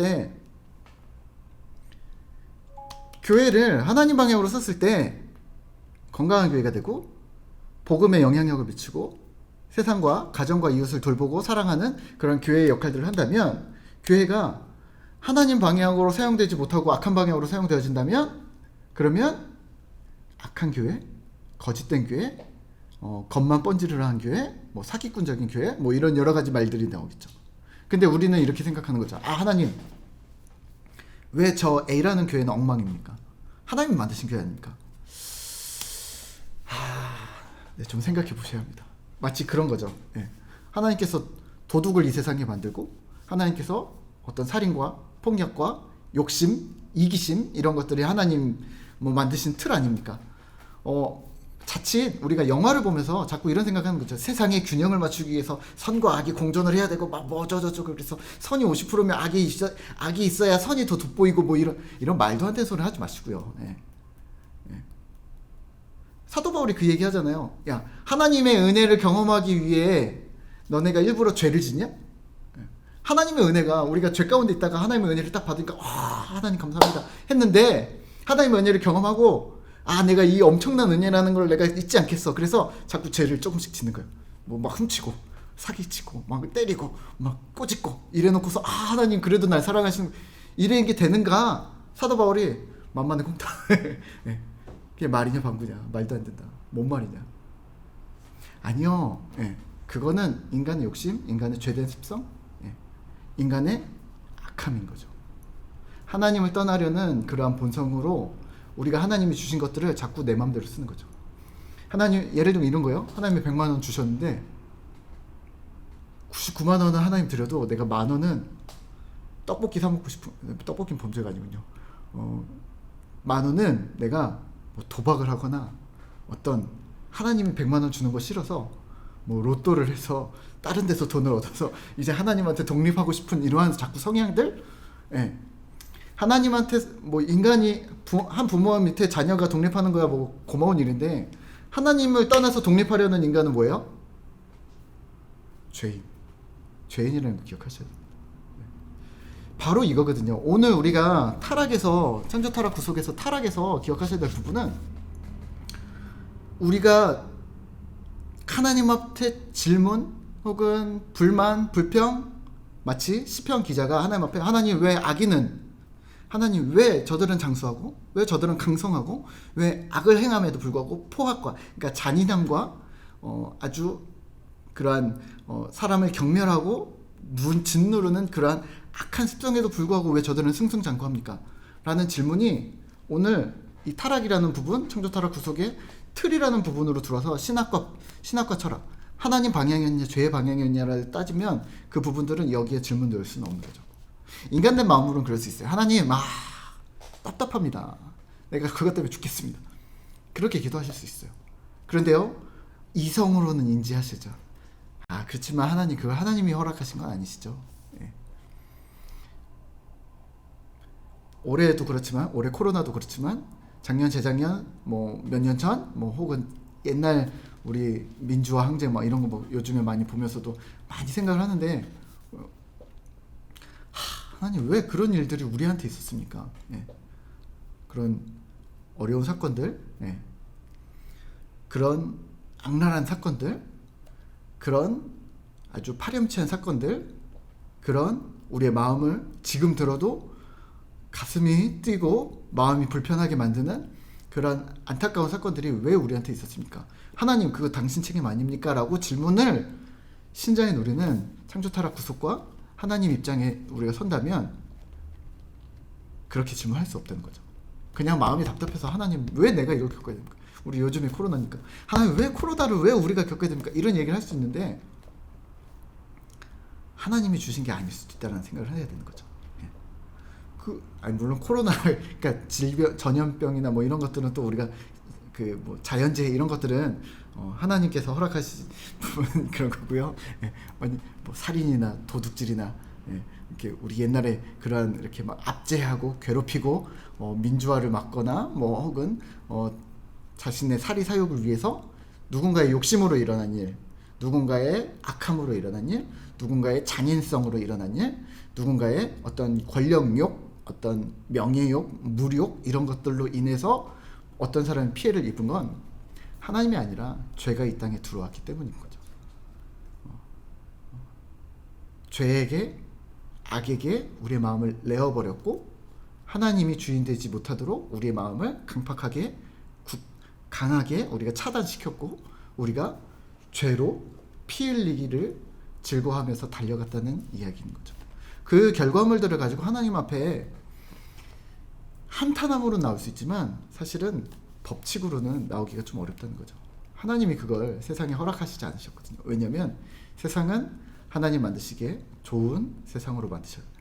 때, 건강한 교회가 되고 복음에 영향력을 미치고 세상과 가정과 이웃을 돌보고 사랑하는 그런 교회의 역할들을 한다면, 교회가 하나님 방향으로 사용되지 못하고 악한 방향으로 사용되어진다면, 그러면 악한 교회, 거짓된 교회, 겉만 번지르르한 교회, 사기꾼적인 교회, 이런 여러 가지 말들이 나오겠죠. 근데 우리는 이렇게 생각하는 거죠. 하나님, 왜 저 A라는 교회는 엉망입니까? 하나님이 만드신 교회 아닙니까? 네, 좀 생각해 보셔야 합니다. 마치 그런 거죠. 예. 하나님께서 도둑을 이 세상에 만들고 하나님께서 어떤 살인과 폭력과 욕심, 이기심 이런 것들이 하나님 뭐 만드신 틀 아닙니까? 자칫 우리가 영화를 보면서 자꾸 이런 생각하는 거죠. 세상의 균형을 맞추기 위해서 선과 악이 공존을 해야 되고 막 뭐 저저저 그래서 선이 50%면 악이 있어야 선이 더 돋보이고 뭐 이런 말도 안 되는 소리 하지 마시고요. 예. 예. 사도 바울이 그 얘기 하잖아요. 야, 하나님의 은혜를 경험하기 위해 너네가 일부러 죄를 짓냐? 하나님의 은혜가 우리가 죄 가운데 있다가 하나님의 은혜를 딱 받으니까 하나님 감사합니다 했는데 하나님의 은혜를 경험하고 내가 이 엄청난 은혜라는 걸 내가 잊지 않겠어. 그래서 자꾸 죄를 조금씩 짓는 거예요. 뭐 막 훔치고 사기치고 막 때리고 막 꼬집고 이래놓고서 하나님 그래도 날 사랑하시는 이런 게 되는가? 사도 바울이 만만의 공타. 네. 그게 말이냐 방구냐? 말도 안 된다. 뭔 말이냐? 아니요. 네. 그거는 인간의 욕심, 인간의 죄된 습성, 인간의 악함인 거죠. 하나님을 떠나려는 그러한 본성으로 우리가 하나님이 주신 것들을 자꾸 내 마음대로 쓰는 거죠. 하나님, 예를 들면 이런 거예요. 하나님이 100만 원 주셨는데 99만 원은 하나님 드려도 내가 만 원은 떡볶이 사 먹고 싶은, 떡볶이는 범죄가 아니군요. 만 원은 내가 뭐 도박을 하거나 어떤 하나님이 100만 원 주는 거 싫어서 뭐 로또를 해서 다른 데서 돈을 얻어서 이제 하나님한테 독립하고 싶은 이러한 자꾸 성향들, 예. 하나님한테 뭐 인간이 한 부모 밑에 자녀가 독립하는 거야 뭐 고마운 일인데 하나님을 떠나서 독립하려는 인간은 뭐예요? 죄인이라는 거 기억하셔야 돼요. 바로 이거거든요. 오늘 우리가 타락에서 창조 타락 구속에서 타락에서 기억하셔야 될 부분은 우리가 하나님 앞에 질문 혹은 불만, 불평 마치 시편 기자가 하나님 앞에 하나님 왜 악인은 하나님 왜 저들은 장수하고 왜 저들은 강성하고 왜 악을 행함에도 불구하고 포악과 그러니까 잔인함과 아주 그러한 사람을 경멸하고 짓누르는 그러한 악한 습성에도 불구하고 왜 저들은 승승장구합니까? 라는 질문이 오늘 이 타락이라는 부분, 창조 타락 구속의 틀이라는 부분으로 들어와서 신학과 철학, 하나님 방향이었냐 죄의 방향이었냐를 따지면 그 부분들은 여기에 질문될 수는 없는 거죠. 인간된 마음으로는 그럴 수 있어요. 하나님 답답합니다. 내가 그것 때문에 죽겠습니다. 그렇게 기도하실 수 있어요. 그런데요 이성으로는 인지하시죠. 그렇지만 하나님 그걸 하나님이 허락하신 건 아니시죠. 예. 올해도 그렇지만 올해 코로나도 그렇지만 작년 재작년 뭐 몇 년 전 뭐 혹은 옛날 우리 민주화 항쟁 막 이런 거 뭐 요즘에 많이 보면서도 많이 생각을 하는데 하나님 왜 그런 일들이 우리한테 있었습니까? 예. 그런 어려운 사건들, 예. 그런 악랄한 사건들, 그런 아주 파렴치한 사건들, 그런 우리의 마음을 지금 들어도 가슴이 뛰고 마음이 불편하게 만드는 그런 안타까운 사건들이 왜 우리한테 있었습니까? 하나님 그거 당신 책임 아닙니까? 라고 질문을 신자인 우리는 창조타락 구속과 하나님 입장에 우리가 선다면 그렇게 질문할 수 없다는 거죠. 그냥 마음이 답답해서 하나님 왜 내가 이걸 겪어야 됩니까? 우리 요즘에 코로나니까 하나님 왜 코로나를 왜 우리가 겪어야 됩니까? 이런 얘기를 할 수 있는데 하나님이 주신 게 아닐 수도 있다는 생각을 해야 되는 거죠. 물론 코로나 그러니까 질병 전염병이나 뭐 이런 것들은 또 우리가 그 뭐 자연재해 이런 것들은 하나님께서 허락하신 부분 그런 거고요. 예, 뭐 살인이나 도둑질이나 이렇게 우리 옛날에 그러한 이렇게 막 압제하고 괴롭히고 민주화를 막거나 뭐 혹은 자신의 사리 사욕을 위해서 누군가의 욕심으로 일어난 일, 누군가의 악함으로 일어난 일, 누군가의 잔인성으로 일어난 일, 누군가의 어떤 권력욕, 어떤 명예욕, 물욕 이런 것들로 인해서 어떤 사람이 피해를 입은 건 하나님이 아니라 죄가 이 땅에 들어왔기 때문인 거죠. 죄에게 악에게 우리의 마음을 내어버렸고 하나님이 주인 되지 못하도록 우리의 마음을 강팍하게 강하게 우리가 차단시켰고 우리가 죄로 피 흘리기를 즐거워하면서 달려갔다는 이야기인 거죠. 그 결과물들을 가지고 하나님 앞에 한탄함으로 나올 수 있지만 사실은 법칙으로는 나오기가 좀 어렵다는 거죠. 하나님이 그걸 세상에 허락하시지 않으셨거든요. 왜냐하면 세상은 하나님 만드시기에 좋은 세상으로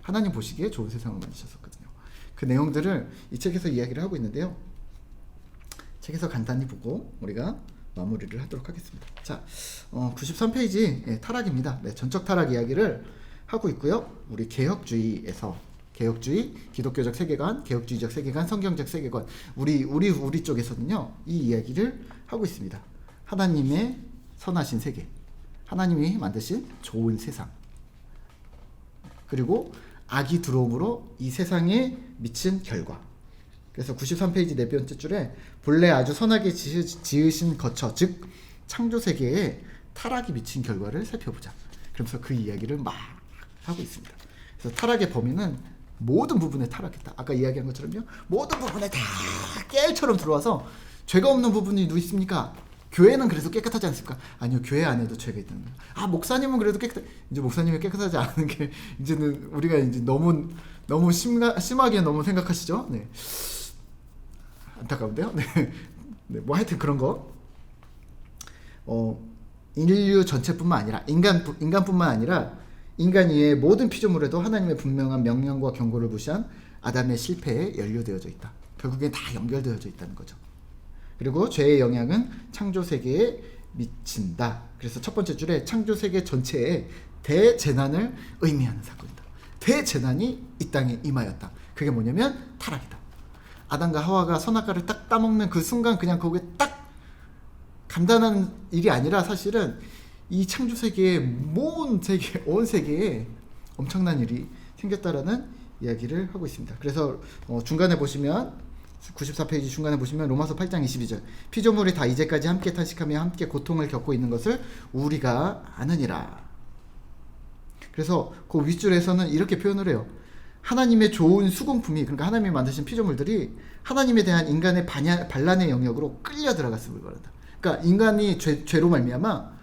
하나님 보시기에 좋은 세상으로 만드셨었거든요. 그 내용들을 이 책에서 이야기를 하고 있는데요. 책에서 간단히 보고 우리가 마무리를 하도록 하겠습니다. 자, 93페이지 타락입니다. 네, 전적 타락 이야기를 하고 있고요. 우리 개혁주의에서 개혁주의, 기독교적 세계관, 개혁주의적 세계관, 성경적 세계관, 우리 쪽에서는요 이 이야기를 하고 있습니다. 하나님의 선하신 세계, 하나님이 만드신 좋은 세상, 그리고 악이 들어옴으로 이 세상에 미친 결과. 그래서 93페이지 네 번째 줄에 본래 아주 선하게 지으신 거처, 즉 창조 세계에 타락이 미친 결과를 살펴보자. 그러면서 그 이야기를 막 하고 있습니다. 그래서 타락의 범위는 모든 부분에 타락했다. 아까 이야기한 것처럼요. 모든 부분에 다 깨알처럼 들어와서 죄가 없는 부분이 누구 있습니까? 교회는 그래서 깨끗하지 않습니까? 아니요, 교회 안에도 죄가 있다는 거예요. 아, 목사님은 그래도 이제 목사님이 깨끗하지 않은 게 이제는 우리가 이제 너무 심하게 너무 생각하시죠? 네. 안타까운데요. 네. 네, 뭐 하여튼 그런 거. 인류 전체뿐만 아니라 인간뿐만 아니라 인간 이외의 모든 피조물에도 하나님의 분명한 명령과 경고를 무시한 아담의 실패에 연루되어져 있다. 결국엔 다 연결되어져 있다는 거죠. 그리고 죄의 영향은 창조 세계에 미친다. 그래서 첫 번째 줄에 창조 세계 전체에 대재난을 의미하는 사건이다. 대재난이 이 땅에 임하였다. 그게 뭐냐면 타락이다. 아담과 하와가 선악과를 딱 따먹는 그 순간 그냥 거기에 딱 간단한 일이 아니라 사실은 이 창조 세계의 온 세계에 엄청난 일이 생겼다라는 이야기를 하고 있습니다. 그래서 중간에 보시면 94페이지 중간에 보시면 로마서 8장 22절 피조물이 다 이제까지 함께 탄식하며 함께 고통을 겪고 있는 것을 우리가 아느니라. 그래서 그 윗줄에서는 이렇게 표현을 해요. 하나님의 좋은 수공품이, 그러니까 하나님이 만드신 피조물들이 하나님에 대한 인간의 반란의 영역으로 끌려 들어갔음을 말한다. 그러니까 인간이 죄로 말미암아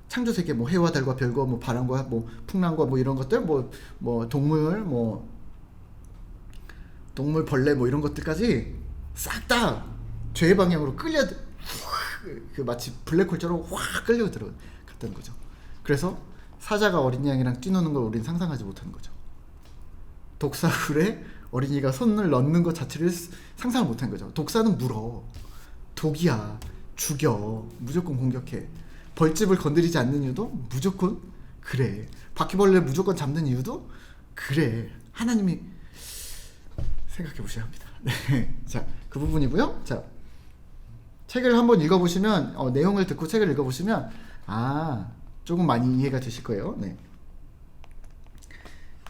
창조세계 뭐 해와 달과 별과 뭐 바람과 뭐 풍랑과 뭐 이런 것들 뭐 동물 벌레 뭐 이런 것들까지 싹 다 죄의 방향으로 그 마치 블랙홀처럼 확 끌려 들어갔다는 거죠. 그래서 사자가 어린 양이랑 뛰노는 걸 우리는 상상하지 못하는 거죠. 독사굴에 어린이가 손을 넣는 것 자체를 상상을 못한 거죠. 독사는 물어, 독이야, 죽여, 무조건 공격해. 벌집을 건드리지 않는 이유도 무조건 그래. 바퀴벌레 무조건 잡는 이유도 그래. 하나님이 생각해 보셔야 합니다. 네. 자, 그 부분이고요. 자, 책을 한번 읽어보시면 내용을 듣고 책을 읽어보시면 조금 많이 이해가 되실 거예요. 네.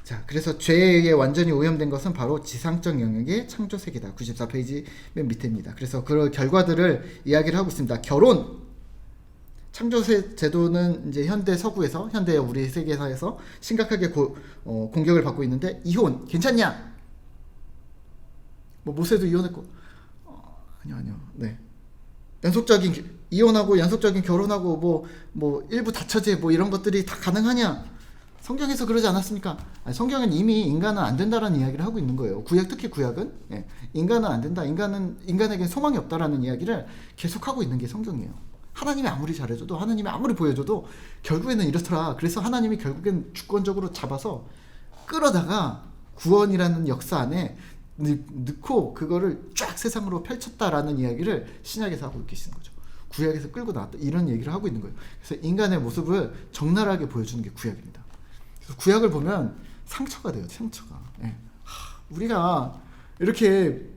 자, 그래서 죄에 완전히 오염된 것은 바로 지상적 영역의 창조 세계다. 94페이지 맨 밑에입니다. 그래서 그 결과들을 이야기를 하고 있습니다. 결혼, 창조 제도는 이제 현대 서구에서, 현대 우리 세계사에서 심각하게 공격을 받고 있는데, 이혼 괜찮냐? 뭐 모세도 이혼했고, 아니요. 네. 연속적인 이혼하고 연속적인 결혼하고 뭐 일부 다처제 뭐 이런 것들이 다 가능하냐? 성경에서 그러지 않았습니까? 성경은 이미 인간은 안 된다라는 이야기를 하고 있는 거예요. 특히 구약은 인간은 안 된다. 인간에겐 소망이 없다라는 이야기를 계속하고 있는 게 성경이에요. 하나님이 아무리 잘해줘도, 하나님이 아무리 보여줘도 결국에는 이렇더라. 그래서 하나님이 결국엔 주권적으로 잡아서 끌어다가 구원이라는 역사 안에 넣고 그거를 쫙 세상으로 펼쳤다라는 이야기를 신약에서 하고 계시는 거죠. 구약에서 끌고 나왔다. 이런 얘기를 하고 있는 거예요. 그래서 인간의 모습을 적나라하게 보여주는 게 구약입니다. 그래서 구약을 보면 상처가 돼요. 상처가. 우리가 이렇게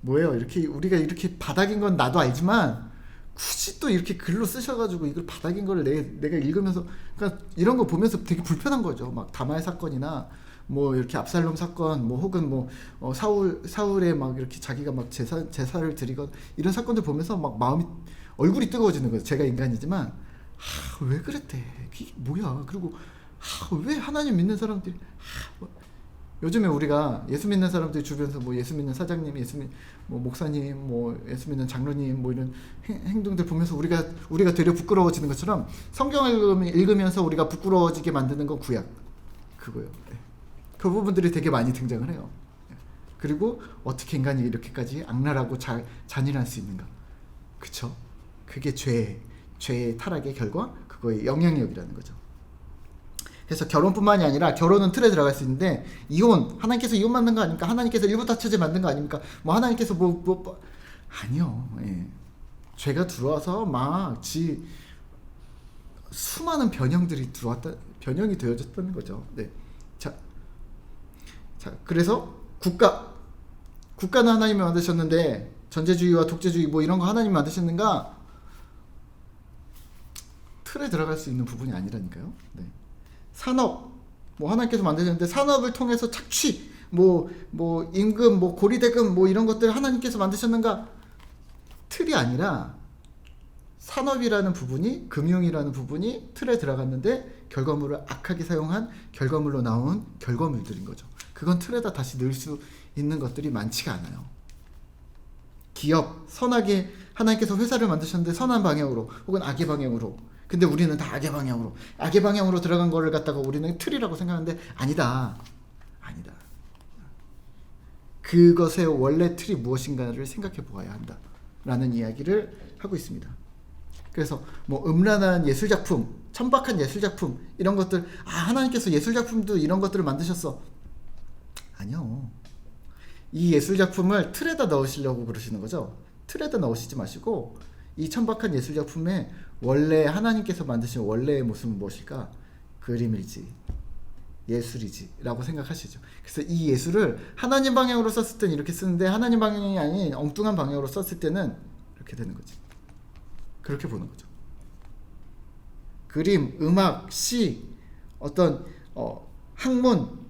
우리가 이렇게 바닥인 건 나도 알지만 굳이 또 이렇게 글로 쓰셔가지고 이걸 바닥인 거를 내가 읽으면서, 그러니까 이런 거 보면서 되게 불편한 거죠. 막 다말 사건이나 뭐 이렇게 압살롬 사건, 뭐 혹은 뭐 사울의 막 이렇게 자기가 막 제사를 드리건 이런 사건들 보면서 막 얼굴이 뜨거워지는 거예요. 제가 인간이지만 왜 그랬대? 이게 뭐야? 그리고 왜 하나님 믿는 사람들이 요즘에 우리가 예수 믿는 사람들 주변에서 뭐 예수 믿는 사장님, 뭐 목사님, 뭐 예수 믿는 장로님 뭐 이런 행동들 보면서 우리가 되려 부끄러워지는 것처럼 성경을 읽으면서 우리가 부끄러워지게 만드는 건 구약 그거예요. 그 부분들이 되게 많이 등장을 해요. 그리고 어떻게 인간이 이렇게까지 악랄하고 잔인할 수 있는가? 그쵸? 그게 죄의 타락의 결과, 그거의 영향력이라는 거죠. 그래서 결혼뿐만이 아니라, 결혼은 틀에 들어갈 수 있는데, 이혼, 하나님께서 이혼 만든 거 아닙니까? 하나님께서 일부 다처제 만든 거 아닙니까? 뭐 하나님께서 아니요. 예. 죄가 들어와서 수많은 변형이 되어졌다는 거죠. 네. 자, 그래서 국가는 하나님이 만드셨는데, 전제주의와 독재주의 뭐 이런 거 하나님이 만드셨는가? 틀에 들어갈 수 있는 부분이 아니라니까요. 네. 산업, 뭐 하나님께서 만드셨는데, 산업을 통해서 착취, 뭐 임금, 뭐 고리대금, 뭐 이런 것들 하나님께서 만드셨는가? 틀이 아니라 산업이라는 부분이, 금융이라는 부분이 틀에 들어갔는데 결과물을 악하게 사용한 결과물로 나온 결과물들인 거죠. 그건 틀에다 다시 넣을 수 있는 것들이 많지가 않아요. 기업, 선하게 하나님께서 회사를 만드셨는데 선한 방향으로 혹은 악의 방향으로, 근데 우리는 다 악의 방향으로 들어간 거를 갖다가 우리는 틀이라고 생각하는데 아니다. 그것의 원래 틀이 무엇인가를 생각해 보아야 한다 라는 이야기를 하고 있습니다. 그래서 뭐 음란한 예술작품, 천박한 예술작품, 이런 것들, 하나님께서 예술작품도 이런 것들을 만드셨어. 아니요. 이 예술작품을 틀에다 넣으시려고 그러시는 거죠. 틀에다 넣으시지 마시고, 이 천박한 예술작품에 원래 하나님께서 만드신 원래의 모습은 무엇일까? 그림이지, 예술이지 라고 생각하시죠. 그래서 이 예술을 하나님 방향으로 썼을 때는 이렇게 쓰는데, 하나님 방향이 아닌 엉뚱한 방향으로 썼을 때는 이렇게 되는 거지. 그렇게 보는 거죠. 그림, 음악, 시, 어떤 학문,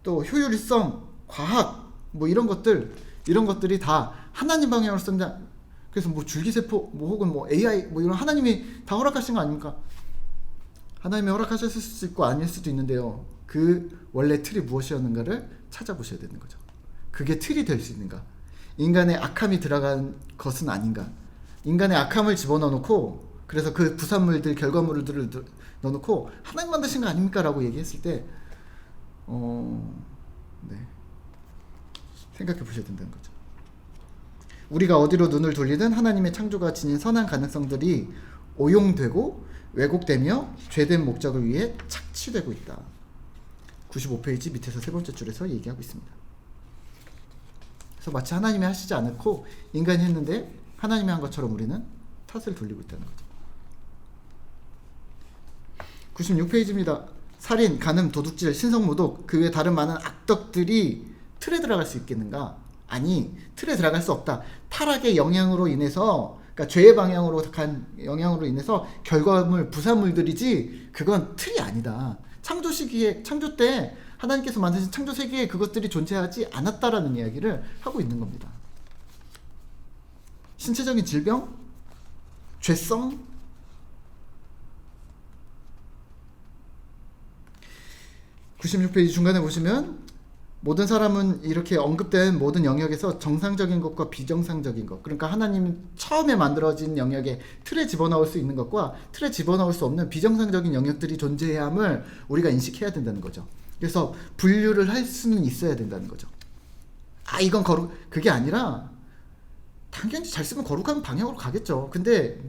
또 효율성, 과학, 뭐 이런 것들이 다 하나님 방향으로 쓴다. 그래서 뭐 줄기세포, 뭐 혹은 뭐 AI, 뭐 이런 하나님이 다 허락하신 거 아닙니까? 하나님이 허락하셨을 수도 있고 아닐 수도 있는데요. 그 원래 틀이 무엇이었는가를 찾아보셔야 되는 거죠. 그게 틀이 될 수 있는가? 인간의 악함이 들어간 것은 아닌가? 인간의 악함을 집어넣어놓고, 그래서 그 부산물들, 결과물들을 넣어놓고 하나님 만드신 거 아닙니까? 라고 얘기했을 때 생각해 보셔야 된다는 거죠. 우리가 어디로 눈을 돌리든 하나님의 창조가 지닌 선한 가능성들이 오용되고 왜곡되며 죄된 목적을 위해 착취되고 있다. 95페이지 밑에서 세 번째 줄에서 얘기하고 있습니다. 그래서 마치 하나님이 하시지 않고 인간이 했는데 하나님이 한 것처럼 우리는 탓을 돌리고 있다는 거죠. 96페이지입니다. 살인, 간음, 도둑질, 신성모독, 그 외 다른 많은 악덕들이 틀에 들어갈 수 있겠는가? 아니, 틀에 들어갈 수 없다. 타락의 영향으로 인해서, 그러니까 죄의 방향으로 간 영향으로 인해서 결과물, 부산물들이지, 그건 틀이 아니다. 창조 때 하나님께서 만드신 창조 세계에 그것들이 존재하지 않았다라는 이야기를 하고 있는 겁니다. 신체적인 질병, 죄성, (96페이지) 중간에 보시면 모든 사람은 이렇게 언급된 모든 영역에서 정상적인 것과 비정상적인 것, 그러니까 하나님이 처음에 만들어진 영역에 틀에 집어넣을 수 있는 것과 틀에 집어넣을 수 없는 비정상적인 영역들이 존재해야 함을 우리가 인식해야 된다는 거죠. 그래서 분류를 할 수는 있어야 된다는 거죠. 이건 그게 아니라 당연히 잘 쓰면 거룩한 방향으로 가겠죠. 근데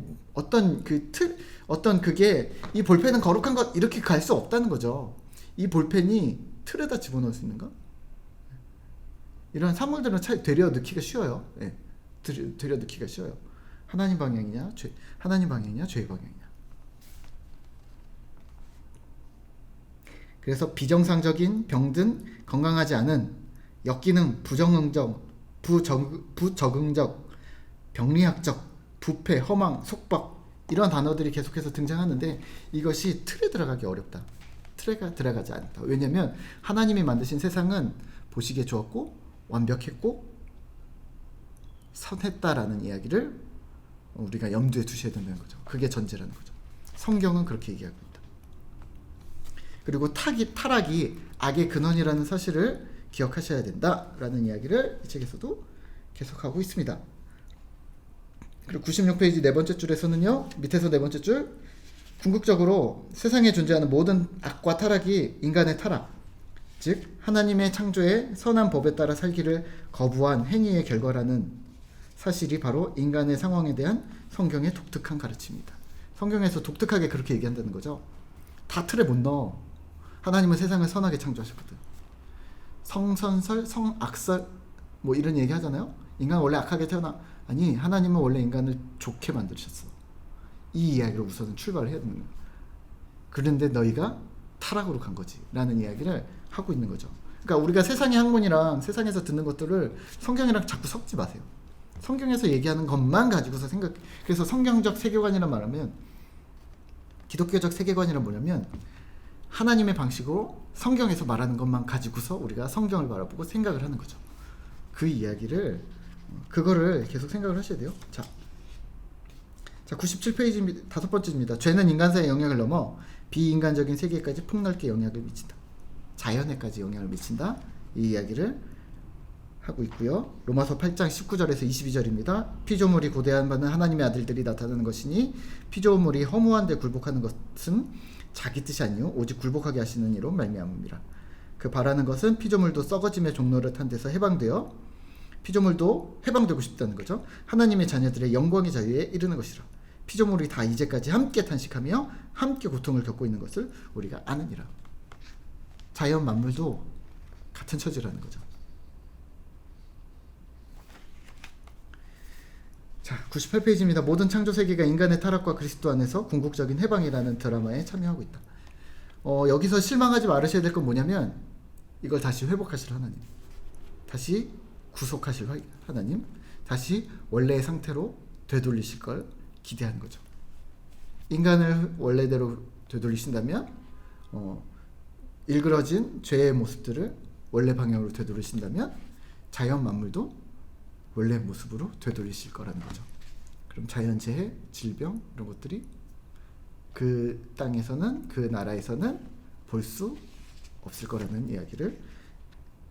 그게 이 볼펜은 거룩한 것 이렇게 갈 수 없다는 거죠. 이 볼펜이 틀에다 집어넣을 수 있는가? 이런 사물들은 되려 넣기가 쉬워요. 되려 넣기가 쉬워요. 하나님 방향이냐, 죄의 방향이냐. 그래서 비정상적인 병든, 건강하지 않은, 역기능, 부적응적, 병리학적, 부패, 허망, 속박, 이런 단어들이 계속해서 등장하는데 이것이 틀에 들어가기 어렵다. 틀에 들어가지 않다. 왜냐하면 하나님이 만드신 세상은 보시기에 좋았고 완벽했고 선했다라는 이야기를 우리가 염두에 두셔야 된다는 거죠. 그게 전제라는 거죠. 성경은 그렇게 얘기하고 있다. 그리고 타락이 악의 근원이라는 사실을 기억하셔야 된다라는 이야기를 이 책에서도 계속하고 있습니다. 그리고 96페이지 네 번째 줄에서는요, 밑에서 네 번째 줄, 궁극적으로 세상에 존재하는 모든 악과 타락이 인간의 타락, 즉 하나님의 창조의 선한 법에 따라 살기를 거부한 행위의 결과라는 사실이 바로 인간의 상황에 대한 성경의 독특한 가르침입니다. 성경에서 독특하게 그렇게 얘기한다는 거죠. 다 틀에 못 넣어. 하나님은 세상을 선하게 창조하셨거든. 성선설, 성악설 뭐 이런 얘기 하잖아요. 인간 원래 악하게 태어나. 아니, 하나님은 원래 인간을 좋게 만드셨어. 이 이야기로 우선은 출발을 해야 되는 거야. 그런데 너희가 타락으로 간 거지 라는 이야기를 하고 있는 거죠. 그러니까 우리가 세상의 학문이랑 세상에서 듣는 것들을 성경이랑 자꾸 섞지 마세요. 성경에서 얘기하는 것만 가지고서 그래서 성경적 세계관이란 말하면, 기독교적 세계관이란 뭐냐면 하나님의 방식으로 성경에서 말하는 것만 가지고서 우리가 성경을 바라보고 생각을 하는 거죠. 그 이야기를, 그거를 계속 생각을 하셔야 돼요. 자 97페이지 다섯 번째입니다. 죄는 인간사의 영역을 넘어 비인간적인 세계까지 폭넓게 영향을 미친다. 자연에까지 영향을 미친다. 이 이야기를 하고 있고요. 로마서 8장 19절에서 22절입니다. 피조물이 고대한 바는 하나님의 아들들이 나타나는 것이니 피조물이 허무한 데 굴복하는 것은 자기 뜻이 아니요 오직 굴복하게 하시는 이로 말미암음이라. 그 바라는 것은 피조물도 썩어짐의 종로를 탄 데서 해방되어 피조물도 해방되고 싶다는 거죠. 하나님의 자녀들의 영광의 자유에 이르는 것이라. 피조물이 다 이제까지 함께 탄식하며 함께 고통을 겪고 있는 것을 우리가 아느니라. 자연 만물도 같은 처지라는 거죠. 자, 98페이지입니다. 모든 창조 세계가 인간의 타락과 그리스도 안에서 궁극적인 해방이라는 드라마에 참여하고 있다. 여기서 실망하지 말으셔야 될 건 뭐냐면, 이걸 다시 회복하실 하나님, 다시 구속하실 하나님, 다시 원래의 상태로 되돌리실 걸 기대하는 거죠. 인간을 원래대로 되돌리신다면, 일그러진 죄의 모습들을 원래 방향으로 되돌리신다면 자연 만물도 원래 모습으로 되돌리실 거라는 거죠. 그럼 자연재해, 질병 이런 것들이 그 땅에서는, 그 나라에서는 볼 수 없을 거라는 이야기를